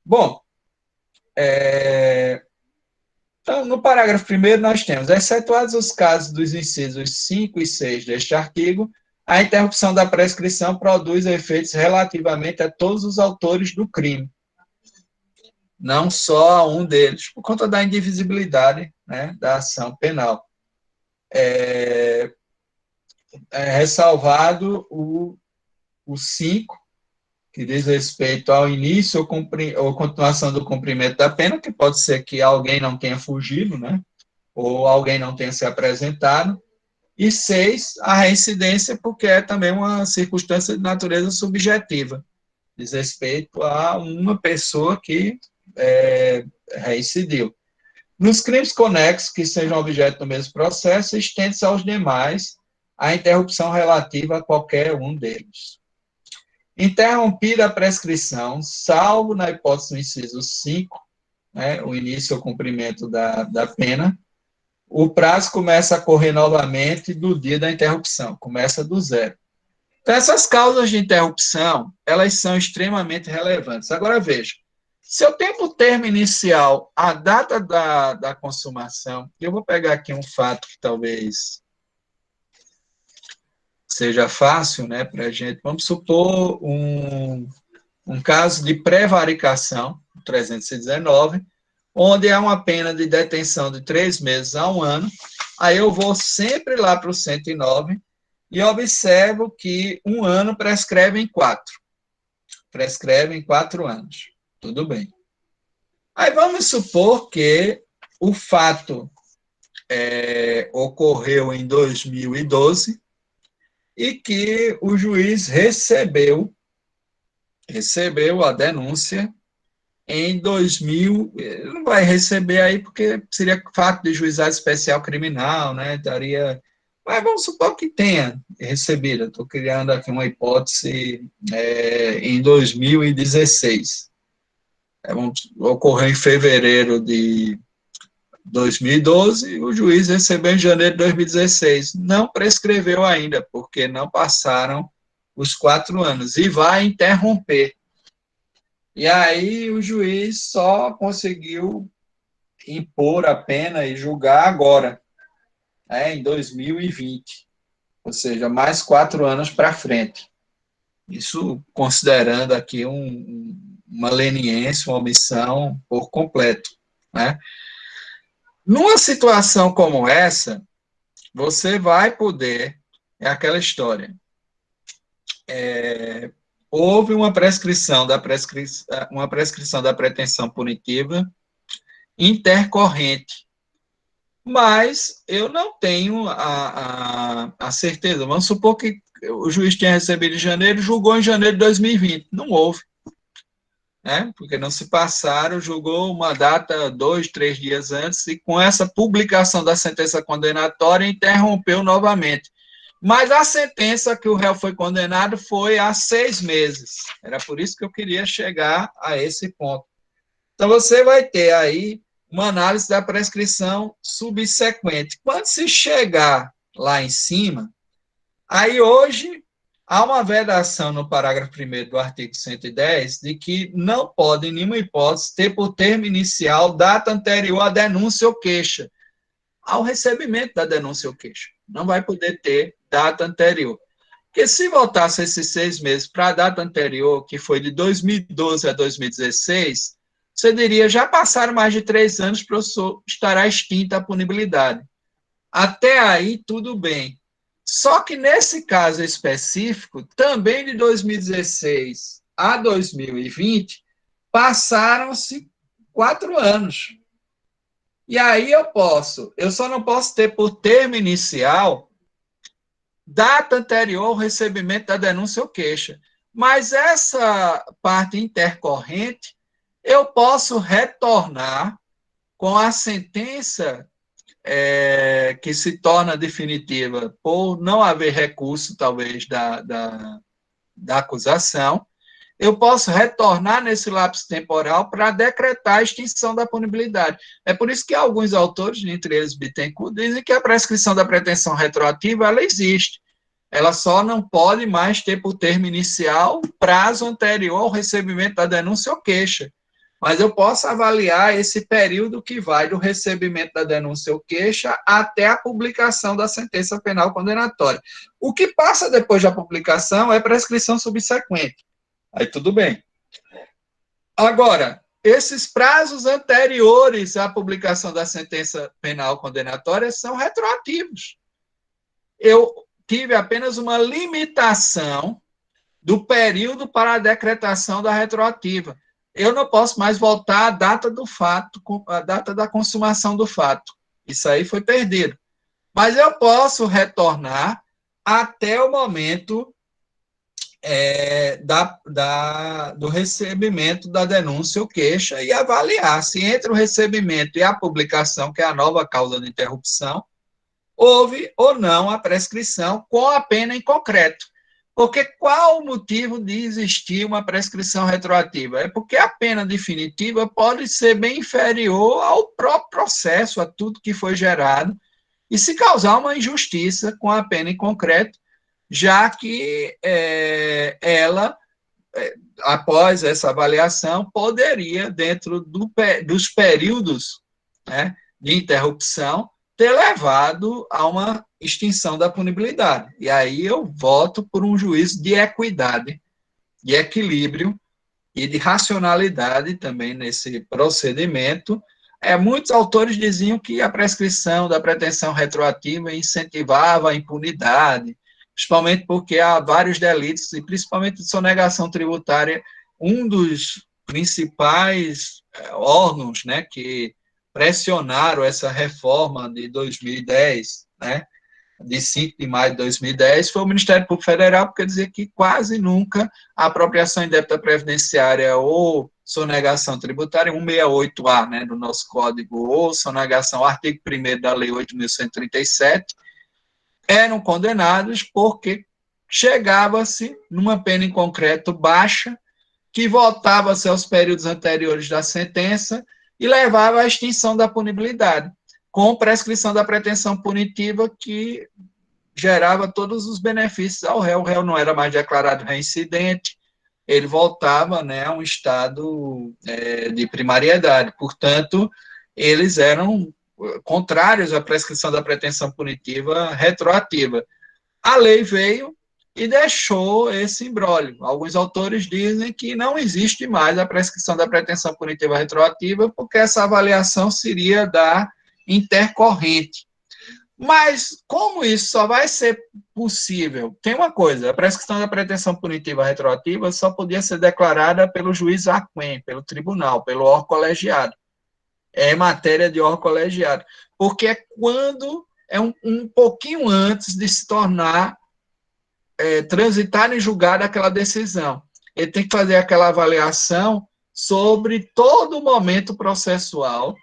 [SPEAKER 2] Bom, então, no parágrafo 1º, nós temos, excetuados os casos dos incisos 5 e 6 deste artigo, a interrupção da prescrição produz efeitos relativamente a todos os autores do crime, não só a um deles, por conta da indivisibilidade, né, da ação penal. É ressalvado o 5, que diz respeito ao início ou continuação do cumprimento da pena, que pode ser que alguém não tenha fugido, né, ou alguém não tenha se apresentado, e 6, a reincidência, porque é também uma circunstância de natureza subjetiva, diz respeito a uma pessoa que reincidiu. Nos crimes conexos que sejam objeto do mesmo processo, estende-se aos demais a interrupção relativa a qualquer um deles. Interrompida a prescrição, salvo na hipótese do inciso 5, né, o início ou cumprimento da pena, o prazo começa a correr novamente do dia da interrupção, começa do zero. Então, essas causas de interrupção, elas são extremamente relevantes. Agora, veja, se eu tenho o termo inicial, a data da consumação, eu vou pegar aqui um fato que talvez seja fácil, né, para a gente. Vamos supor um caso de prevaricação, 319, onde há uma pena de detenção de 3 meses a 1 ano. Aí eu vou sempre lá para o 109 e observo que 1 ano prescreve em 4. Prescreve em 4 anos. Tudo bem. Aí vamos supor que o fato ocorreu em 2012 e que o juiz recebeu a denúncia em 2000, ele não vai receber aí porque seria fato de juizado especial criminal, né, daria, mas vamos supor que tenha recebido, estou criando aqui uma hipótese em 2016, ocorreu em fevereiro de 2012, o juiz recebeu em janeiro de 2016, não prescreveu ainda, porque não passaram os 4 anos, e vai interromper. E aí o juiz só conseguiu impor a pena e julgar agora, em 2020, ou seja, mais 4 anos para frente. Isso considerando aqui uma leniência, uma omissão por completo, né? Numa situação como essa, você vai poder, é aquela história, houve uma prescrição da pretensão punitiva intercorrente, mas eu não tenho a certeza. Vamos supor que o juiz tinha recebido em janeiro, julgou em janeiro de 2020. Não houve, né? Porque não se passaram, julgou uma data 2, 3 dias antes, e com essa publicação da sentença condenatória, interrompeu novamente. Mas a sentença que o réu foi condenado foi a 6 meses. Era por isso que eu queria chegar a esse ponto. Então, você vai ter aí uma análise da prescrição subsequente. Quando se chegar lá em cima, aí hoje há uma vedação no parágrafo 1º do artigo 110 de que não pode, em nenhuma hipótese, ter por termo inicial data anterior à denúncia ou queixa. ao recebimento da denúncia ou queixa. Não vai poder ter data anterior. Porque se voltasse esses 6 meses para a data anterior, que foi de 2012 a 2016, você diria, já passaram mais de 3 anos, professor, estará extinta a punibilidade. Até aí, tudo bem. Só que nesse caso específico, também de 2016 a 2020, passaram-se 4 anos. E aí eu só não posso ter por termo inicial data anterior ao recebimento da denúncia ou queixa. Mas essa parte intercorrente, eu posso retornar com a sentença que se torna definitiva por não haver recurso, talvez, da acusação, eu posso retornar nesse lapso temporal para decretar a extinção da punibilidade. É por isso que alguns autores, entre eles Bittencourt, dizem que a prescrição da pretensão retroativa ela existe. Ela só não pode mais ter por termo inicial prazo anterior ao recebimento da denúncia ou queixa. Mas eu posso avaliar esse período que vai do recebimento da denúncia ou queixa até a publicação da sentença penal condenatória. O que passa depois da publicação é prescrição subsequente. Aí tudo bem. Agora, esses prazos anteriores à publicação da sentença penal condenatória são retroativos. Eu tive apenas uma limitação do período para a decretação da retroativa. Eu não posso mais voltar à data do fato, à data da consumação do fato. Isso aí foi perdido. Mas eu posso retornar até o momento do recebimento da denúncia ou queixa e avaliar se entre o recebimento e a publicação, que é a nova causa de interrupção, houve ou não a prescrição com a pena em concreto. Porque qual o motivo de existir uma prescrição retroativa? É porque a pena definitiva pode ser bem inferior ao próprio processo, a tudo que foi gerado, e se causar uma injustiça com a pena em concreto, já que ela, após essa avaliação, poderia, dentro dos períodos, né, de interrupção, ter levado a uma extinção da punibilidade. E aí eu voto por um juízo de equidade, de equilíbrio e de racionalidade também nesse procedimento. Muitos autores diziam que a prescrição da pretensão retroativa incentivava a impunidade, principalmente porque há vários delitos, e principalmente de sonegação tributária, um dos principais órgãos, né, que pressionaram essa reforma de 2010, né, de 5 de maio de 2010, foi o Ministério Público Federal, porque dizia que quase nunca a apropriação indébita previdenciária ou sonegação tributária, 168A, né, do nosso código, ou sonegação, artigo 1º da Lei 8.137, eram condenados porque chegava-se numa pena em concreto baixa, que voltava-se aos períodos anteriores da sentença e levava à extinção da punibilidade, com prescrição da pretensão punitiva que gerava todos os benefícios ao réu. O réu não era mais declarado reincidente, ele voltava, né, a um estado de primariedade. Portanto, eles eram contrários à prescrição da pretensão punitiva retroativa. A lei veio e deixou esse imbróglio. Alguns autores dizem que não existe mais a prescrição da pretensão punitiva retroativa, porque essa avaliação seria da intercorrente. Mas, como isso só vai ser possível? Tem uma coisa, a prescrição da pretensão punitiva retroativa só podia ser declarada pelo juiz aquém, pelo tribunal, pelo órgão colegiado. É matéria de órgão colegiado. Porque é quando é um pouquinho antes de se tornar transitar em julgado aquela decisão. Ele tem que fazer aquela avaliação sobre todo o momento processual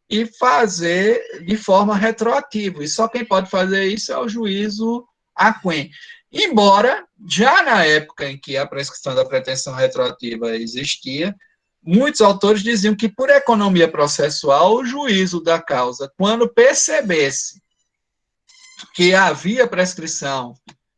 [SPEAKER 2] e fazer de forma retroativa. E só quem pode fazer isso é o juízo aquém. Embora, já na época em que a prescrição da pretensão retroativa existia, muitos autores diziam que, por economia processual, o juízo da causa, quando percebesse que havia prescrição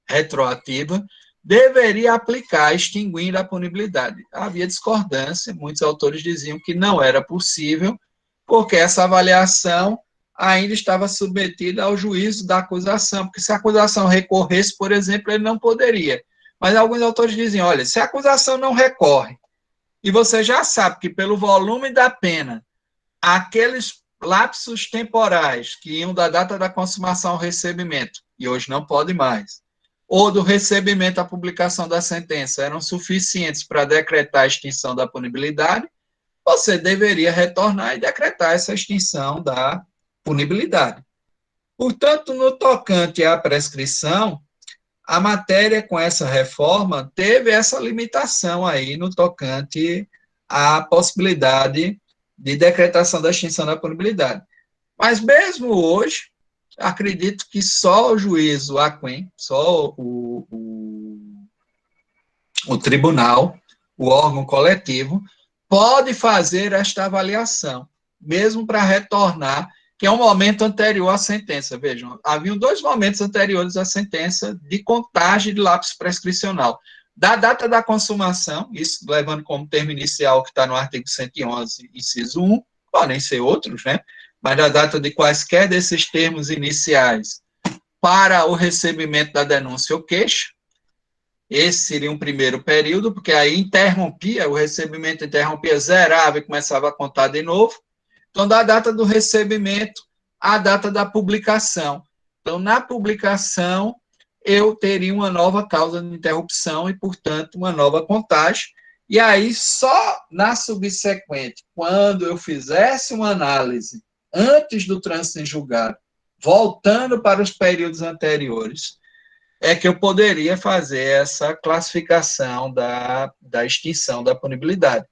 [SPEAKER 2] retroativa, deveria aplicar, extinguindo a punibilidade. Havia discordância, muitos autores diziam que não era possível, porque essa avaliação ainda estava submetida ao juízo da acusação, porque se a acusação recorresse, por exemplo, ele não poderia. Mas alguns autores dizem, olha, se a acusação não recorre, e você já sabe que pelo volume da pena, aqueles lapsos temporais que iam da data da consumação ao recebimento, e hoje não pode mais, ou do recebimento à publicação da sentença, eram suficientes para decretar a extinção da punibilidade, você deveria retornar e decretar essa extinção da punibilidade. Portanto, no tocante à prescrição, a matéria com essa reforma teve essa limitação aí no tocante à possibilidade de decretação da extinção da punibilidade. Mas mesmo hoje, acredito que só o juízo aquém, só o tribunal, o órgão coletivo, pode fazer esta avaliação, mesmo para retornar, que é um momento anterior à sentença. Vejam, haviam 2 momentos anteriores à sentença de contagem de lapso prescricional. Da data da consumação, isso levando como termo inicial que está no artigo 111, inciso 1, podem ser outros, né? Mas da data de quaisquer desses termos iniciais para o recebimento da denúncia ou queixa. Esse seria um primeiro período, porque aí interrompia, o recebimento interrompia, zerava e começava a contar de novo. Então, da data do recebimento à data da publicação. Então, na publicação, eu teria uma nova causa de interrupção e, portanto, uma nova contagem. E aí, só na subsequente, quando eu fizesse uma análise antes do trânsito em julgado, voltando para os períodos anteriores, é que eu poderia fazer essa classificação da extinção da punibilidade.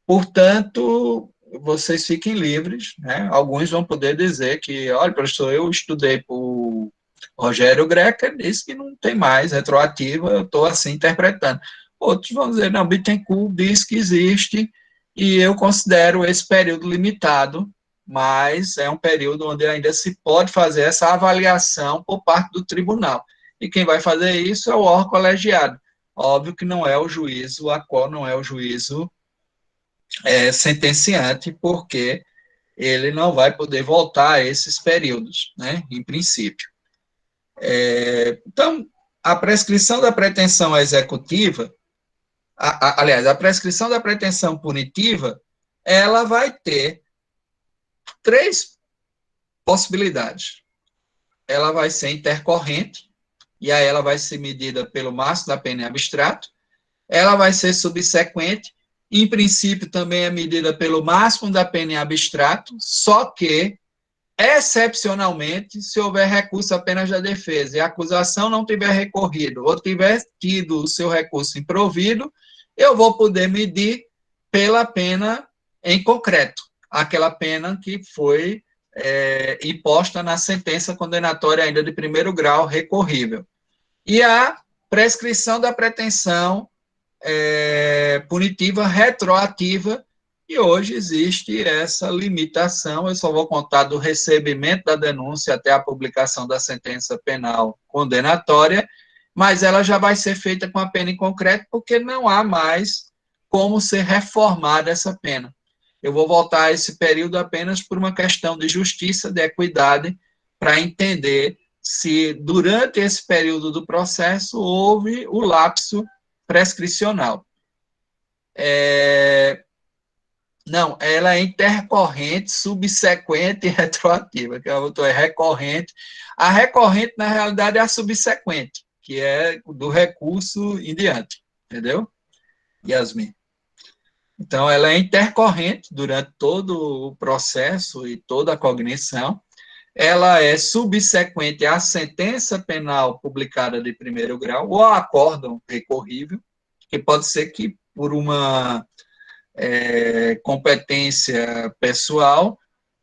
[SPEAKER 2] Portanto, vocês fiquem livres, né? Alguns vão poder dizer que, olha, professor, eu estudei por Rogério Greca, disse que não tem mais retroativa, eu estou assim interpretando. Outros vão dizer, não, Bittencourt diz que existe, e eu considero esse período limitado, mas é um período onde ainda se pode fazer essa avaliação por parte do tribunal. E quem vai fazer isso é o órgão colegiado. Óbvio que não é o juízo, a qual não é o juízo sentenciante, porque ele não vai poder voltar a esses períodos, né, em princípio. Então, a prescrição da pretensão executiva, aliás, a prescrição da pretensão punitiva, ela vai ter 3 possibilidades. Ela vai ser intercorrente, e aí ela vai ser medida pelo máximo da pena em abstrato. Ela vai ser subsequente, em princípio também é medida pelo máximo da pena em abstrato, só que, excepcionalmente, se houver recurso apenas da defesa e a acusação não tiver recorrido ou tiver tido o seu recurso improvido, eu vou poder medir pela pena em concreto, aquela pena que foi imposta na sentença condenatória ainda de primeiro grau recorrível. E a prescrição da pretensão punitiva retroativa, e hoje existe essa limitação, eu só vou contar do recebimento da denúncia até a publicação da sentença penal condenatória, mas ela já vai ser feita com a pena em concreto, porque não há mais como ser reformada essa pena. Eu vou voltar a esse período apenas por uma questão de justiça, de equidade, para entender se durante esse período do processo houve o lapso prescricional. Não, ela é intercorrente, subsequente e retroativa, que é recorrente. A recorrente, na realidade, é a subsequente, que é do recurso em diante, entendeu, Yasmin? Então, ela é intercorrente durante todo o processo e toda a cognição. Ela é subsequente à sentença penal publicada de primeiro grau ou ao acórdão recorrível, que pode ser que, por uma competência pessoal,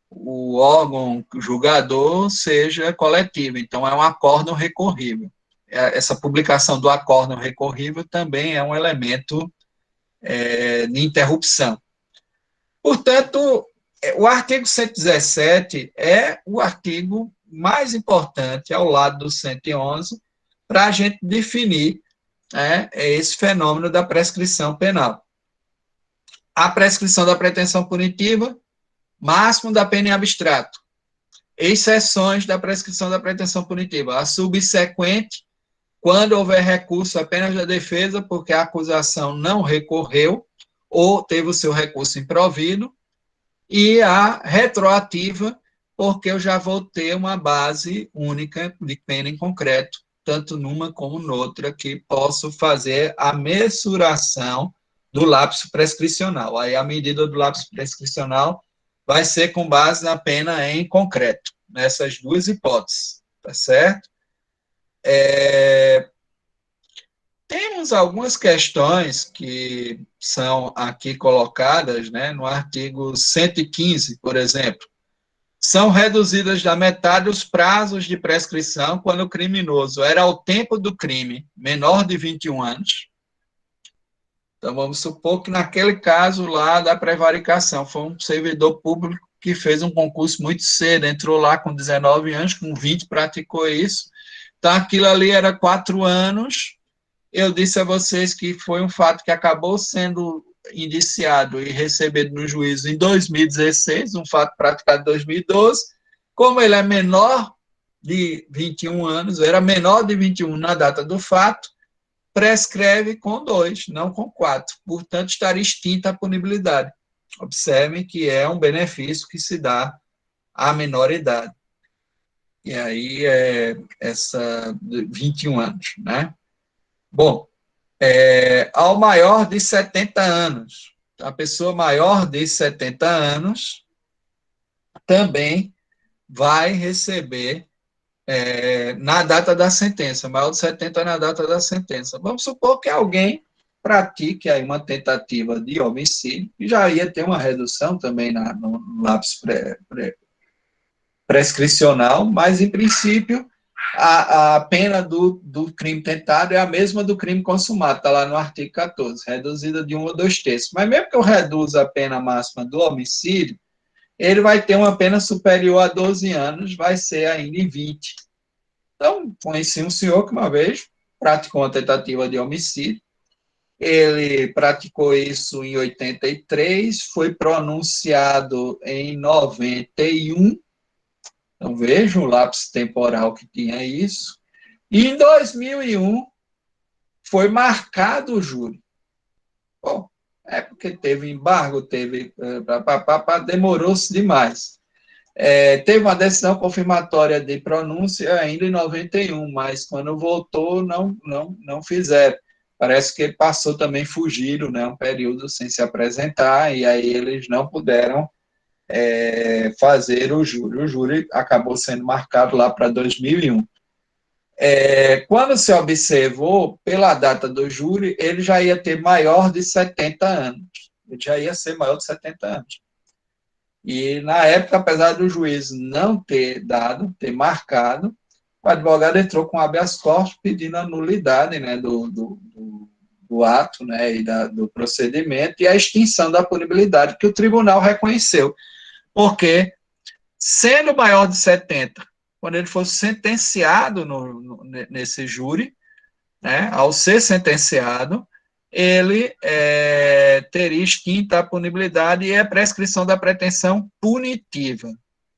[SPEAKER 2] o órgão julgador seja coletivo. Então, é um acórdão recorrível. Essa publicação do acórdão recorrível também é um elemento de interrupção. Portanto, o artigo 117 é o artigo mais importante, ao lado do 111, para a gente definir esse fenômeno da prescrição penal. A prescrição da pretensão punitiva, máximo da pena em abstrato. exceções da prescrição da pretensão punitiva. A subsequente, quando houver recurso apenas da defesa, porque a acusação não recorreu ou teve o seu recurso improvido, e a retroativa, porque eu já vou ter uma base única de pena em concreto, tanto numa como noutra, que posso fazer a mensuração do lapso prescricional. Aí a medida do lapso prescricional vai ser com base na pena em concreto, nessas duas hipóteses, tá certo? Temos algumas questões que são aqui colocadas, né, no artigo 115, por exemplo. São reduzidas da metade os prazos de prescrição quando o criminoso era ao tempo do crime menor de 21 anos. Então, vamos supor que naquele caso lá da prevaricação, foi um servidor público que fez um concurso muito cedo, entrou lá com 19 anos, com 20 praticou isso. Então, aquilo ali era 4 anos. Eu disse a vocês que foi um fato que acabou sendo indiciado e recebido no juízo em 2016, um fato praticado em 2012. Como ele é menor de 21 anos, era menor de 21 na data do fato, prescreve com 2, não com 4. Portanto, estaria extinta a punibilidade. Observem que é um benefício que se dá à menoridade. E aí é essa 21 anos, né? Bom, ao maior de 70 anos, a pessoa maior de 70 anos também vai receber na data da sentença, maior de 70 na data da sentença. Vamos supor que alguém pratique aí uma tentativa de homicídio, e já ia ter uma redução também no lapso prescricional, mas, em princípio, a pena do crime tentado é a mesma do crime consumado, está lá no artigo 14, reduzida de 1 ou 2 terços. Mas mesmo que eu reduza a pena máxima do homicídio, ele vai ter uma pena superior a 12 anos, vai ser ainda em 20. Então, conheci um senhor que uma vez praticou uma tentativa de homicídio, ele praticou isso em 83, foi pronunciado em 91, então veja o lapso temporal que tinha isso, e em 2001 foi marcado o júri. Bom, é porque teve embargo, demorou-se demais. Teve uma decisão confirmatória de pronúncia ainda em 91, mas quando voltou, não fizeram. Parece que ele passou também fugido, né, um período sem se apresentar, e aí eles não puderam fazer o júri. O júri acabou sendo marcado lá para 2001. Quando se observou, pela data do júri, ele já ia ter maior de 70 anos. Ele já ia ser maior de 70 anos. E, na época, apesar do juiz não ter marcado, o advogado entrou com habeas corpus pedindo a nulidade, né, do ato, né, e do procedimento e a extinção da punibilidade que o tribunal reconheceu. Porque, sendo maior de 70, quando ele fosse sentenciado nesse júri, né, ao ser sentenciado, ele teria extinta a punibilidade e a prescrição da pretensão punitiva,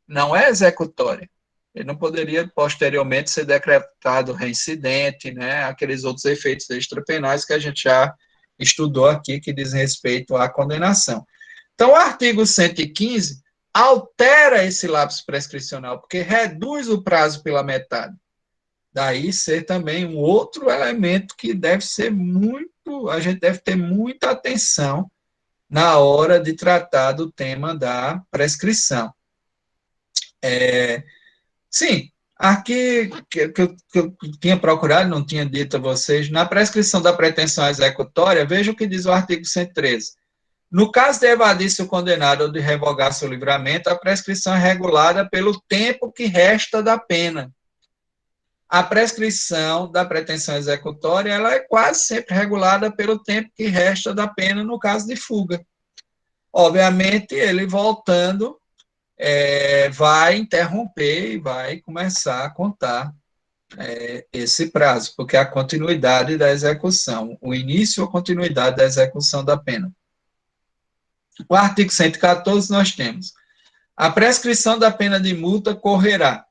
[SPEAKER 2] não é executória. Ele não poderia, posteriormente, ser decretado reincidente, né, aqueles outros efeitos extrapenais que a gente já estudou aqui, que dizem respeito à condenação. Então, o artigo 115 altera esse lapso prescricional, porque reduz o prazo pela metade. Daí ser também um outro elemento que deve ser a gente deve ter muita atenção na hora de tratar do tema da prescrição. Sim, aqui que eu tinha procurado, não tinha dito a vocês, na prescrição da pretensão executória, veja o que diz o artigo 113. No caso de evadir-se o condenado ou de revogar seu livramento, a prescrição é regulada pelo tempo que resta da pena. A prescrição da pretensão executória ela é quase sempre regulada pelo tempo que resta da pena no caso de fuga. Obviamente, ele voltando, vai interromper e vai começar a contar esse prazo, porque é a continuidade da execução, o início ou continuidade da execução da pena. O artigo 114 nós temos A prescrição da pena de multa correrá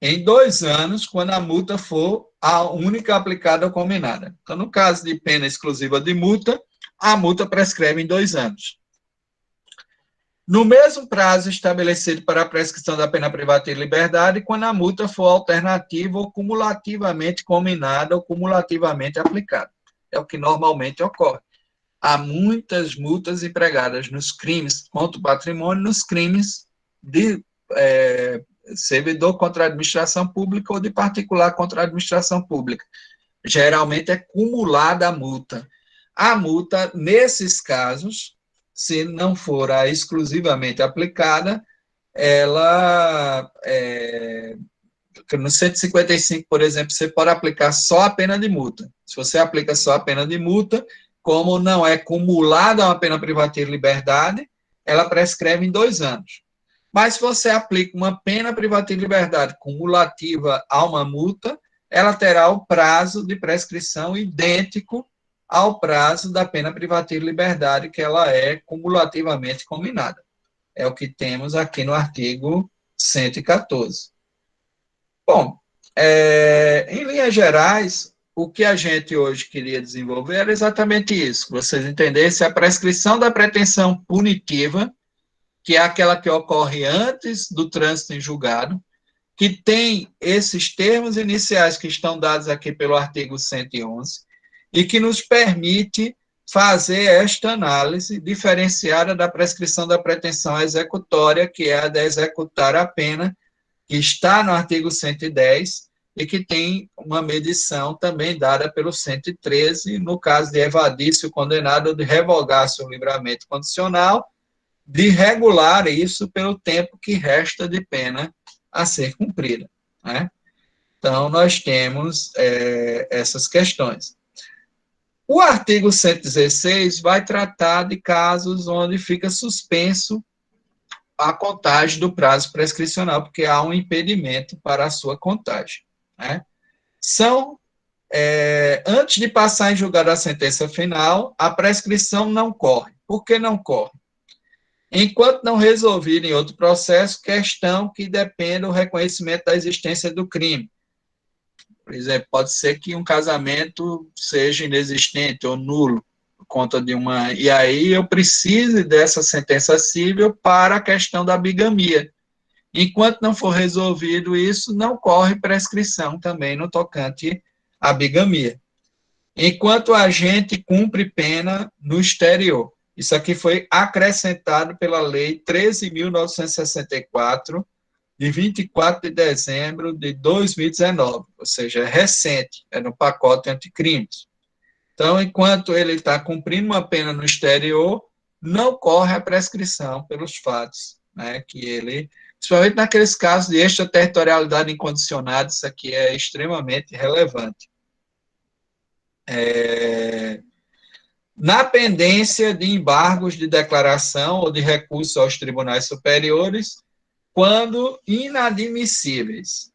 [SPEAKER 2] em 2 anos, quando a multa for a única aplicada ou combinada. Então, no caso de pena exclusiva de multa, a multa prescreve em 2 anos. No mesmo prazo estabelecido para a prescrição da pena privativa de liberdade, quando a multa for alternativa ou cumulativamente combinada ou cumulativamente aplicada. É o que normalmente ocorre. Há muitas multas empregadas nos crimes contra o patrimônio, nos crimes de servidor contra a administração pública ou de particular contra a administração pública. Geralmente é cumulada a multa. A multa, nesses casos, se não for a exclusivamente aplicada, ela, no 155, por exemplo, você pode aplicar só a pena de multa. Se você aplica só a pena de multa, como não é cumulada a uma pena privativa de liberdade, ela prescreve em 2 anos. Mas se você aplica uma pena privativa de liberdade cumulativa a uma multa, ela terá o prazo de prescrição idêntico ao prazo da pena privativa de liberdade, que ela é cumulativamente combinada. É o que temos aqui no artigo 114. Bom, em linhas gerais, o que a gente hoje queria desenvolver era exatamente isso, que vocês entendessem a prescrição da pretensão punitiva, que é aquela que ocorre antes do trânsito em julgado, que tem esses termos iniciais que estão dados aqui pelo artigo 111, e que nos permite fazer esta análise diferenciada da prescrição da pretensão executória, que é a de executar a pena, que está no artigo 110, e que tem uma medição também dada pelo 113, no caso de evadir-se o condenado ou de revogar-se o livramento condicional, de regular isso pelo tempo que resta de pena a ser cumprida. Né? Então, nós temos essas questões. O artigo 116 vai tratar de casos onde fica suspenso a contagem do prazo prescricional, porque há um impedimento para a sua contagem. Né? Antes de passar em julgado a sentença final, a prescrição não corre. Por que não corre? Enquanto não resolverem outro processo, questão que depende do reconhecimento da existência do crime. Por exemplo, pode ser que um casamento seja inexistente ou nulo, por conta de uma... E aí eu precise dessa sentença civil para a questão da bigamia. Enquanto não for resolvido isso, não corre prescrição também no tocante à bigamia. Enquanto a agente cumpre pena no exterior. Isso aqui foi acrescentado pela Lei 13.964, de 24 de dezembro de 2019, ou seja, é recente, é no pacote anticrimes. Então, enquanto ele está cumprindo uma pena no exterior, não corre a prescrição pelos fatos, né, que ele, principalmente naqueles casos de extraterritorialidade incondicionada, isso aqui é extremamente relevante. Na pendência de embargos de declaração ou de recurso aos tribunais superiores, quando inadmissíveis.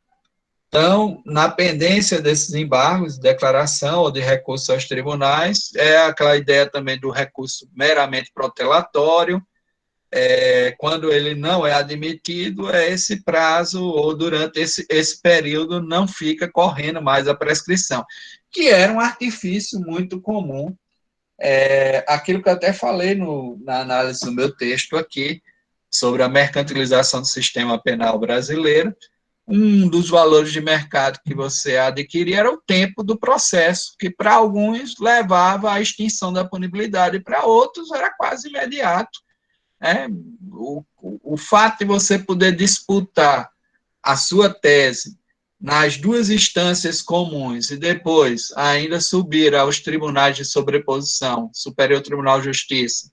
[SPEAKER 2] Então, na pendência desses embargos de declaração ou de recurso aos tribunais, é aquela ideia também do recurso meramente protelatório, quando ele não é admitido, esse prazo, ou durante esse período, não fica correndo mais a prescrição, que era um artifício muito comum, aquilo que eu até falei na análise do meu texto aqui, sobre a mercantilização do sistema penal brasileiro. Um dos valores de mercado que você adquiria era o tempo do processo, que para alguns levava à extinção da punibilidade, e para outros era quase imediato. O fato de você poder disputar a sua tese nas 2 instâncias comuns e depois ainda subir aos tribunais de sobreposição, Superior Tribunal de Justiça,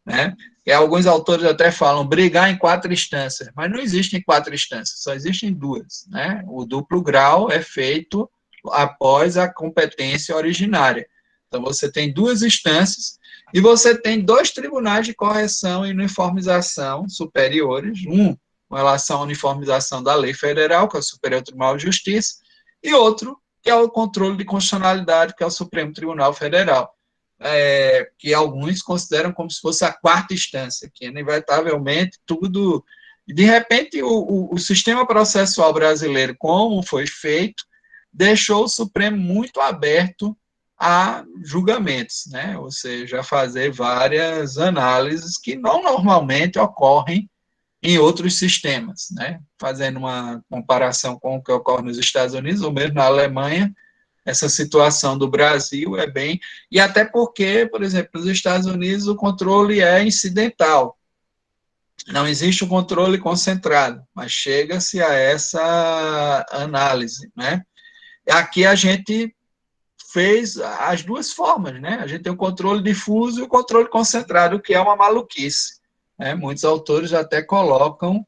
[SPEAKER 2] né? E alguns autores até falam brigar em 4 instâncias, mas não existem 4 instâncias, só existem 2. Né? O duplo grau é feito após a competência originária. Então, você tem 2 instâncias e você tem 2 tribunais de correção e uniformização superiores, um com relação à uniformização da lei federal, que é o Superior Tribunal de Justiça, e outro, que é o controle de constitucionalidade, que é o Supremo Tribunal Federal. Que alguns consideram como se fosse a 4ª instância, que inevitavelmente tudo E, de repente, o sistema processual brasileiro, como foi feito, deixou o Supremo muito aberto a julgamentos, né? Ou seja, a fazer várias análises que não normalmente ocorrem em outros sistemas, né? Fazendo uma comparação com o que ocorre nos Estados Unidos, ou mesmo na Alemanha, essa situação do Brasil é bem... E até porque, por exemplo, nos Estados Unidos o controle é incidental, não existe um controle concentrado, mas chega-se a essa análise, né? Aqui a gente fez as duas formas, né? A gente tem o controle difuso e o controle concentrado, que é uma maluquice, né? Muitos autores até colocam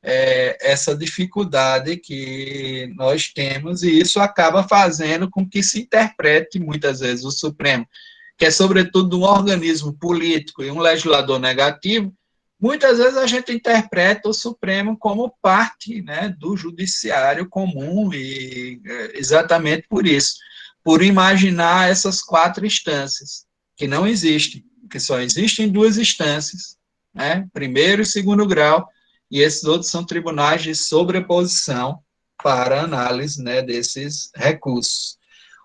[SPEAKER 2] essa dificuldade que nós temos, e isso acaba fazendo com que se interprete, muitas vezes, o Supremo, que é, sobretudo, um organismo político e um legislador negativo. Muitas vezes a gente interpreta o Supremo como parte, né, do judiciário comum, e exatamente por isso, por imaginar essas 4 instâncias, que não existem, que só existem 2 instâncias, né, primeiro e segundo grau, e esses outros são tribunais de sobreposição para análise, né, desses recursos.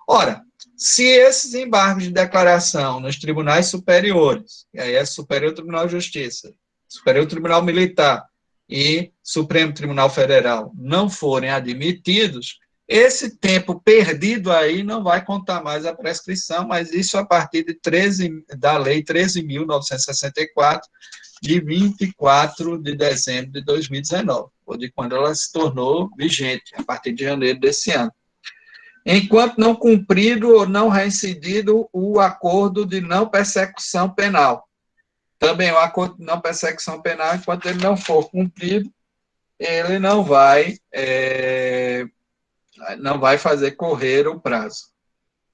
[SPEAKER 2] Ora, se esses embargos de declaração nos tribunais superiores, e aí é Superior Tribunal de Justiça, Superior Tribunal Militar e Supremo Tribunal Federal, não forem admitidos, esse tempo perdido aí não vai contar mais a prescrição, mas isso a partir da Lei 13.964, de 24 de dezembro de 2019, ou de quando ela se tornou vigente, a partir de janeiro desse ano. Enquanto não cumprido ou não reincidido o acordo de não persecução penal. Também o acordo de não persecução penal, enquanto ele não for cumprido, ele não vai fazer correr o prazo.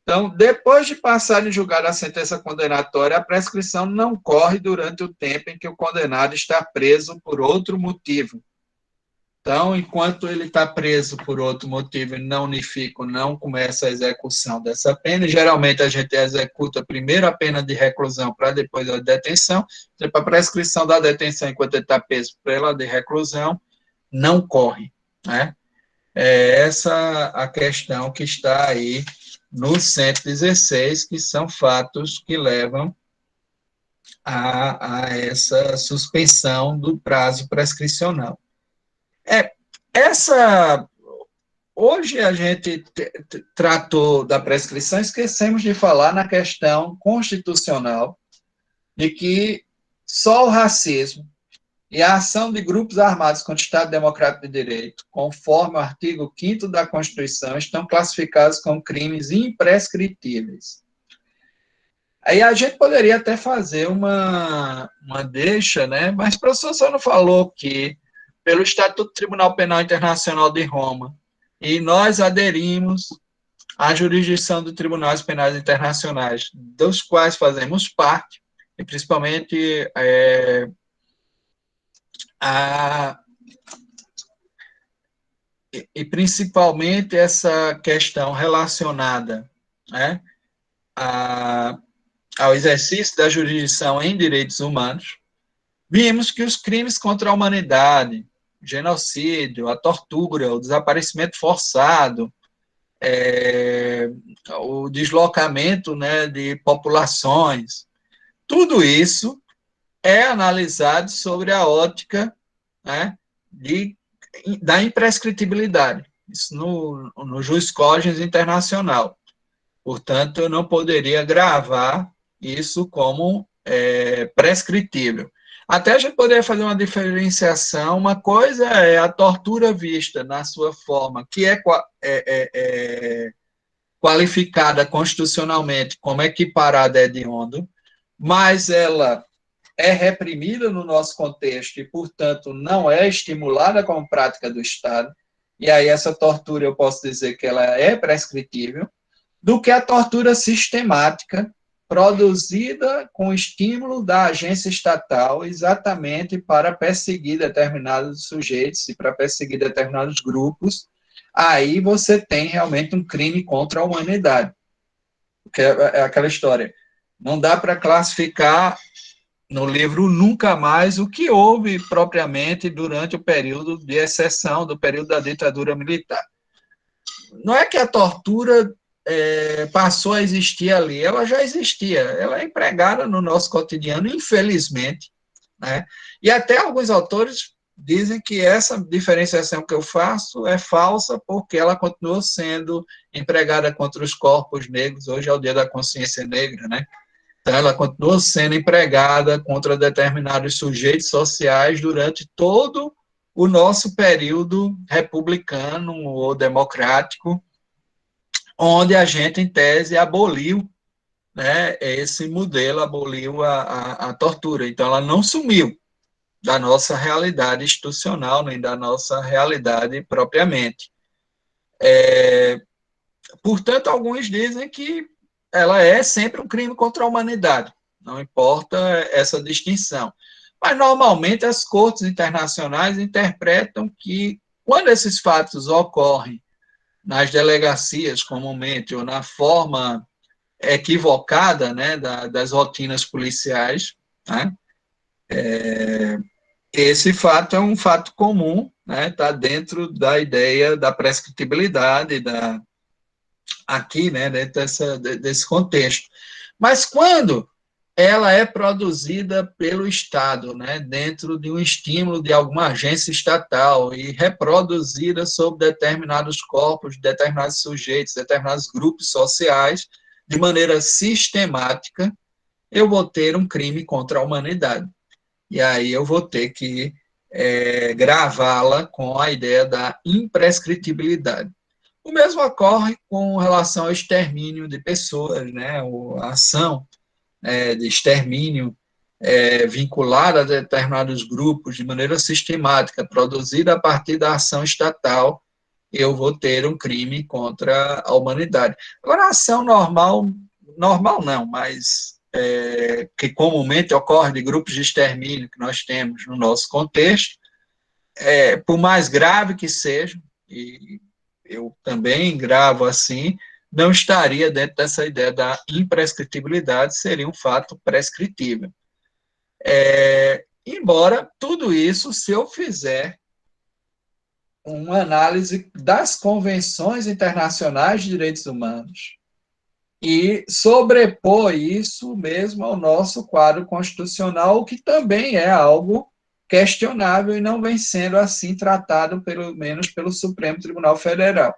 [SPEAKER 2] Então, depois de passar em julgado a sentença condenatória, a prescrição não corre durante o tempo em que o condenado está preso por outro motivo. Então, enquanto ele está preso por outro motivo e não unifica, não começa a execução dessa pena, e geralmente a gente executa primeiro a pena de reclusão para depois a detenção, então, a prescrição da detenção enquanto ele está preso pela de reclusão não corre, né? É essa a questão que está aí no 116, que são fatos que levam a essa suspensão do prazo prescricional. Hoje a gente tratou da prescrição, esquecemos de falar na questão constitucional de que só o racismo e a ação de grupos armados contra o Estado Democrático de Direito, conforme o artigo 5º da Constituição, estão classificados como crimes imprescritíveis. Aí a gente poderia até fazer uma deixa, né? Mas o professor só não falou que, pelo Estatuto do Tribunal Penal Internacional de Roma, e nós aderimos à jurisdição dos Tribunais Penais Internacionais, dos quais fazemos parte, e principalmente principalmente essa questão relacionada, né, ao exercício da jurisdição em direitos humanos, vimos que os crimes contra a humanidade, o genocídio, a tortura, o desaparecimento forçado, o deslocamento, né, de populações, tudo isso é analisado sobre a ótica, né, da imprescritibilidade, isso no Jus Cogens internacional. Portanto, eu não poderia gravar isso como prescritível. Até a gente poderia fazer uma diferenciação. Uma coisa é a tortura vista na sua forma, que é qualificada constitucionalmente como equiparada a hediondo, mas ela é reprimida no nosso contexto e, portanto, não é estimulada como prática do Estado, e aí essa tortura eu posso dizer que ela é prescritível, do que a tortura sistemática produzida com estímulo da agência estatal exatamente para perseguir determinados sujeitos e para perseguir determinados grupos. Aí você tem realmente um crime contra a humanidade. Que é aquela história. Não dá para classificar no livro Nunca Mais, o que houve propriamente durante o período de exceção, do período da ditadura militar. Não é que a tortura passou a existir ali, ela já existia, ela é empregada no nosso cotidiano, infelizmente, né? E até alguns autores dizem que essa diferenciação que eu faço é falsa, porque ela continuou sendo empregada contra os corpos negros, hoje é o Dia da Consciência Negra, né? Então, ela continuou sendo empregada contra determinados sujeitos sociais durante todo o nosso período republicano ou democrático, onde a gente, em tese, aboliu, né, esse modelo, aboliu a tortura. Então, ela não sumiu da nossa realidade institucional, nem da nossa realidade propriamente. Portanto, alguns dizem que ela é sempre um crime contra a humanidade, não importa essa distinção. Mas, normalmente, as cortes internacionais interpretam que, quando esses fatos ocorrem nas delegacias, comumente, ou na forma equivocada, né, das rotinas policiais, né, esse fato é um fato comum, né, está dentro da ideia da prescritibilidade, aqui, né, dentro desse contexto. Mas quando ela é produzida pelo Estado, né, dentro de um estímulo de alguma agência estatal e reproduzida sobre determinados corpos, determinados sujeitos, determinados grupos sociais, de maneira sistemática, eu vou ter um crime contra a humanidade. E aí eu vou ter que gravá-la com a ideia da imprescritibilidade. O mesmo ocorre com relação ao extermínio de pessoas, né, a ação de extermínio vinculada a determinados grupos de maneira sistemática, produzida a partir da ação estatal, eu vou ter um crime contra a humanidade. Agora, a ação normal, normal não, mas que comumente ocorre de grupos de extermínio que nós temos no nosso contexto, por mais grave que seja, e eu também gravo assim, não estaria dentro dessa ideia da imprescritibilidade, seria um fato prescritível. Embora tudo isso, se eu fizer uma análise das convenções internacionais de direitos humanos e sobrepor isso mesmo ao nosso quadro constitucional, o que também é algo questionável e não vem sendo assim tratado, pelo menos pelo Supremo Tribunal Federal.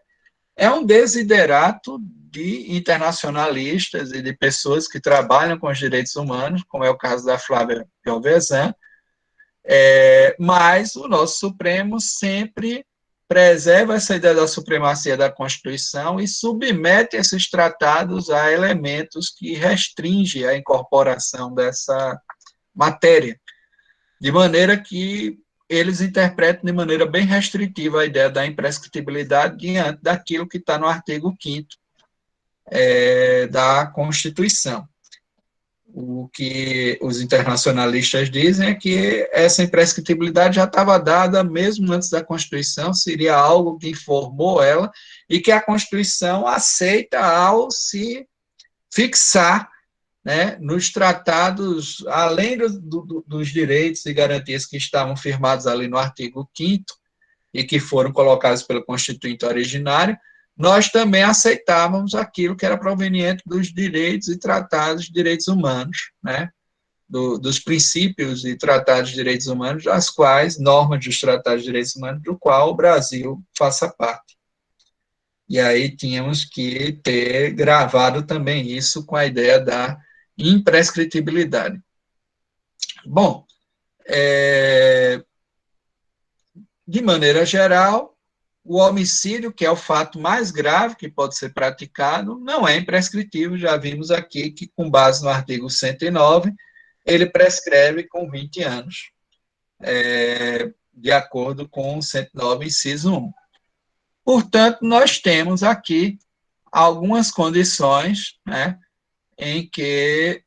[SPEAKER 2] É um desiderato de internacionalistas e de pessoas que trabalham com os direitos humanos, como é o caso da Flávia Piovesan, mas o nosso Supremo sempre preserva essa ideia da supremacia da Constituição e submete esses tratados a elementos que restringem a incorporação dessa matéria, de maneira que eles interpretam de maneira bem restritiva a ideia da imprescritibilidade diante daquilo que está no artigo 5º da Constituição. O que os internacionalistas dizem é que essa imprescritibilidade já estava dada mesmo antes da Constituição, seria algo que informou ela e que a Constituição aceita ao se fixar, né, nos tratados, além dos direitos e garantias que estavam firmados ali no artigo 5º e que foram colocados pelo Constituinte originário, nós também aceitávamos aquilo que era proveniente dos direitos e tratados de direitos humanos, né, dos princípios e tratados de direitos humanos, das quais, normas dos tratados de direitos humanos, do qual o Brasil faça parte. E aí tínhamos que ter gravado também isso com a ideia da imprescritibilidade. Bom, de maneira geral, o homicídio, que é o fato mais grave que pode ser praticado, não é imprescritível, já vimos aqui que, com base no artigo 109, ele prescreve com 20 anos, de acordo com o 109, inciso 1. Portanto, nós temos aqui algumas condições, né, em que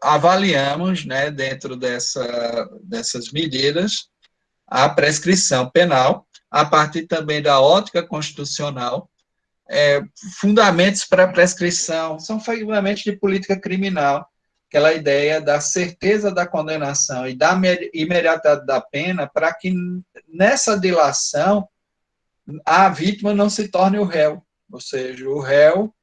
[SPEAKER 2] avaliamos, né, dentro dessas medidas, a prescrição penal, a partir também da ótica constitucional. Fundamentos para a prescrição são fundamentos de política criminal, aquela ideia da certeza da condenação e da imediatez da pena, para que nessa dilação a vítima não se torne o réu, ou seja, o réu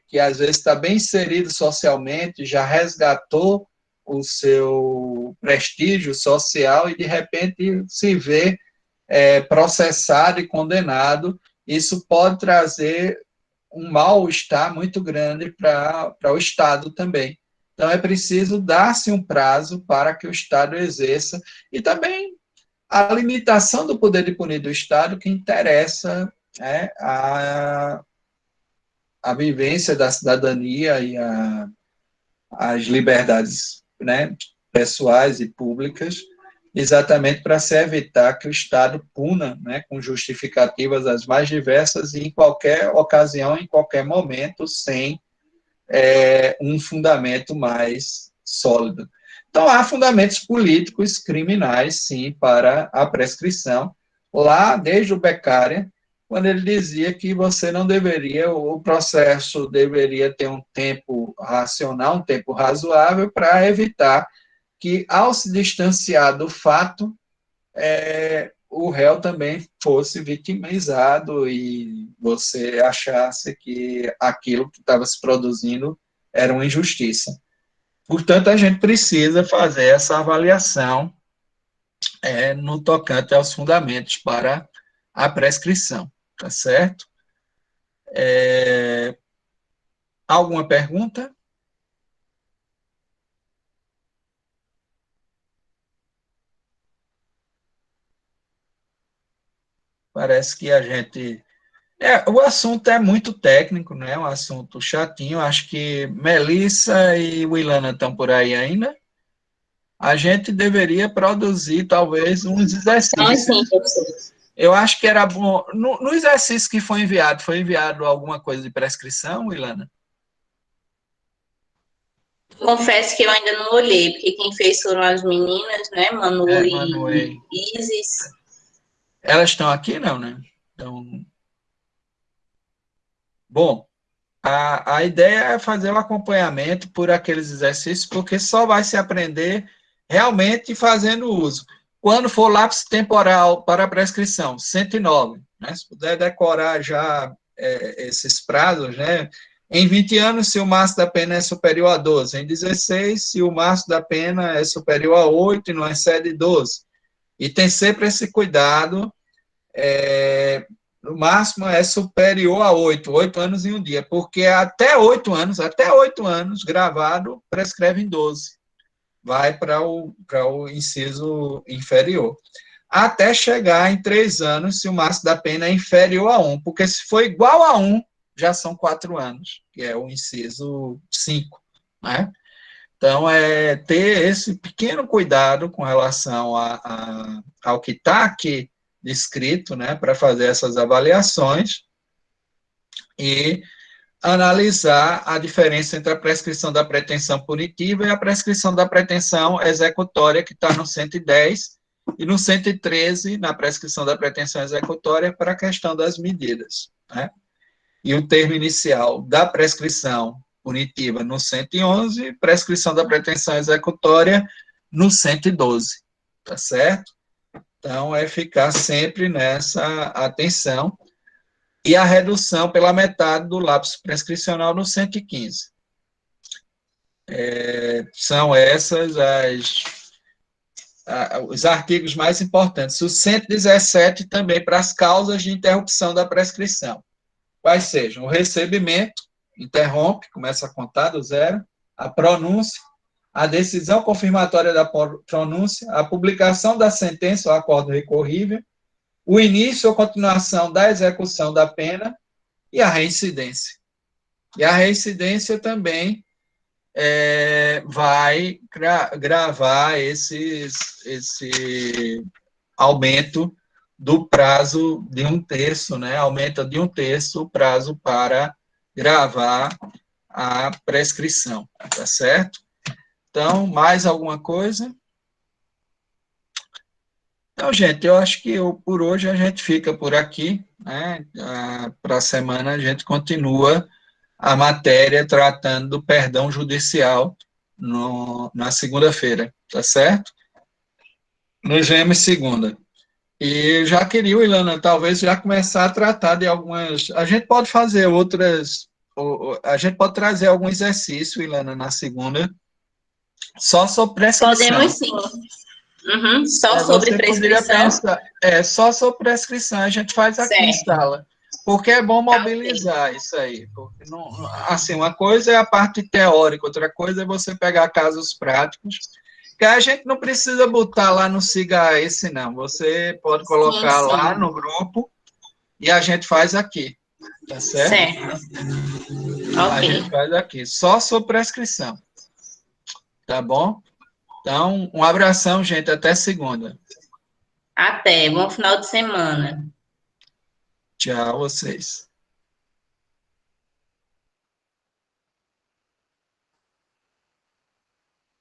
[SPEAKER 2] que às vezes está bem inserido socialmente, já resgatou o seu prestígio social e de repente se vê processado e condenado. Isso pode trazer um mal-estar muito grande para o Estado também. Então, é preciso dar-se um prazo para que o Estado exerça, e também a limitação do poder de punir do Estado, que interessa a vivência da cidadania e as liberdades, né, pessoais e públicas, exatamente para se evitar que o Estado puna, né, com justificativas as mais diversas e em qualquer ocasião, em qualquer momento, sem um fundamento mais sólido. Então, há fundamentos políticos criminais, sim, para a prescrição, lá desde o Beccaria, quando ele dizia que você não deveria, o processo deveria ter um tempo racional, um tempo razoável, para evitar que, ao se distanciar do fato, o réu também fosse vitimizado e você achasse que aquilo que estava se produzindo era uma injustiça. Portanto, a gente precisa fazer essa avaliação no tocante aos fundamentos para a prescrição, tá certo? Alguma pergunta? Parece que a gente... o assunto é muito técnico, né? Um assunto chatinho. Acho que Melissa e Wilana estão por aí ainda. A gente deveria produzir, talvez, uns
[SPEAKER 1] Então, sim,
[SPEAKER 2] exercícios.
[SPEAKER 1] professor.
[SPEAKER 2] Eu acho que era bom... No exercício que foi enviado alguma coisa de prescrição, Ilana?
[SPEAKER 1] Confesso que eu ainda não olhei, porque quem fez foram as meninas, né, Manu
[SPEAKER 2] Manuei.
[SPEAKER 1] e Isis.
[SPEAKER 2] Elas estão aqui, não, né? Então, bom, a ideia é fazer o acompanhamento por aqueles exercícios, porque só vai se aprender realmente fazendo uso. Quando for lápis temporal para a prescrição, 109, né? Se puder decorar já esses prazos, né? Em 20 anos, se o máximo da pena é superior a 12. Em 16, se o máximo da pena é superior a 8 e não excede 12. E tem sempre esse cuidado, no máximo é superior a 8 anos em um dia, porque até 8 anos gravado prescreve em 12, vai para o inciso inferior. Até chegar em 3 anos, se o máximo da pena é inferior a 1, porque se for igual a 1, já são 4 anos, que é o inciso 5, né? Então, ter esse pequeno cuidado com relação ao que está aqui descrito, né, para fazer essas avaliações e analisar a diferença entre a prescrição da pretensão punitiva e a prescrição da pretensão executória, que está no 110, e no 113, na prescrição da pretensão executória, para a questão das medidas, né? E o termo inicial da prescrição punitiva no 111, prescrição da pretensão executória no 112, tá certo? Então, é ficar sempre nessa atenção. E a redução pela metade do lapso prescricional no 115. São essas os artigos mais importantes. O 117 também para as causas de interrupção da prescrição. Quais sejam? O recebimento, interrompe, começa a contar do zero, a pronúncia, a decisão confirmatória da pronúncia, a publicação da sentença ou acordo recorrível, o início ou continuação da execução da pena e a reincidência. E a reincidência também vai gravar esse aumento do prazo de 1/3, né? Aumenta de 1/3 o prazo para gravar a prescrição, tá certo? Então, mais alguma coisa? Então, gente, eu acho que por hoje a gente fica por aqui, né? Para a semana a gente continua a matéria tratando do perdão judicial na segunda-feira, tá certo? Nos vemos segunda. E já queria, Ilana, talvez já começar a tratar de algumas. A gente pode fazer outras. A gente pode trazer algum exercício, Ilana, na segunda, só sobre prescrição.
[SPEAKER 1] Podemos sim. Uhum, só sobre
[SPEAKER 2] Você poderia
[SPEAKER 1] prescrição?
[SPEAKER 2] pensar, só sobre prescrição, a gente faz aqui em
[SPEAKER 1] Certo.
[SPEAKER 2] sala. Porque é bom
[SPEAKER 1] Tá, ok.
[SPEAKER 2] mobilizar isso aí. Porque não, assim, uma coisa é a parte teórica, outra coisa é você pegar casos práticos, que a gente não precisa botar lá no Siga Esse, não. Você pode
[SPEAKER 1] Sim,
[SPEAKER 2] colocar lá
[SPEAKER 1] sim.
[SPEAKER 2] no grupo e a gente faz aqui, tá certo?
[SPEAKER 1] Certo.
[SPEAKER 2] A gente
[SPEAKER 1] Ok.
[SPEAKER 2] faz aqui, só sobre prescrição, tá bom? Então, um abração, gente, até segunda.
[SPEAKER 1] Até. Bom final de semana.
[SPEAKER 2] Tchau, vocês.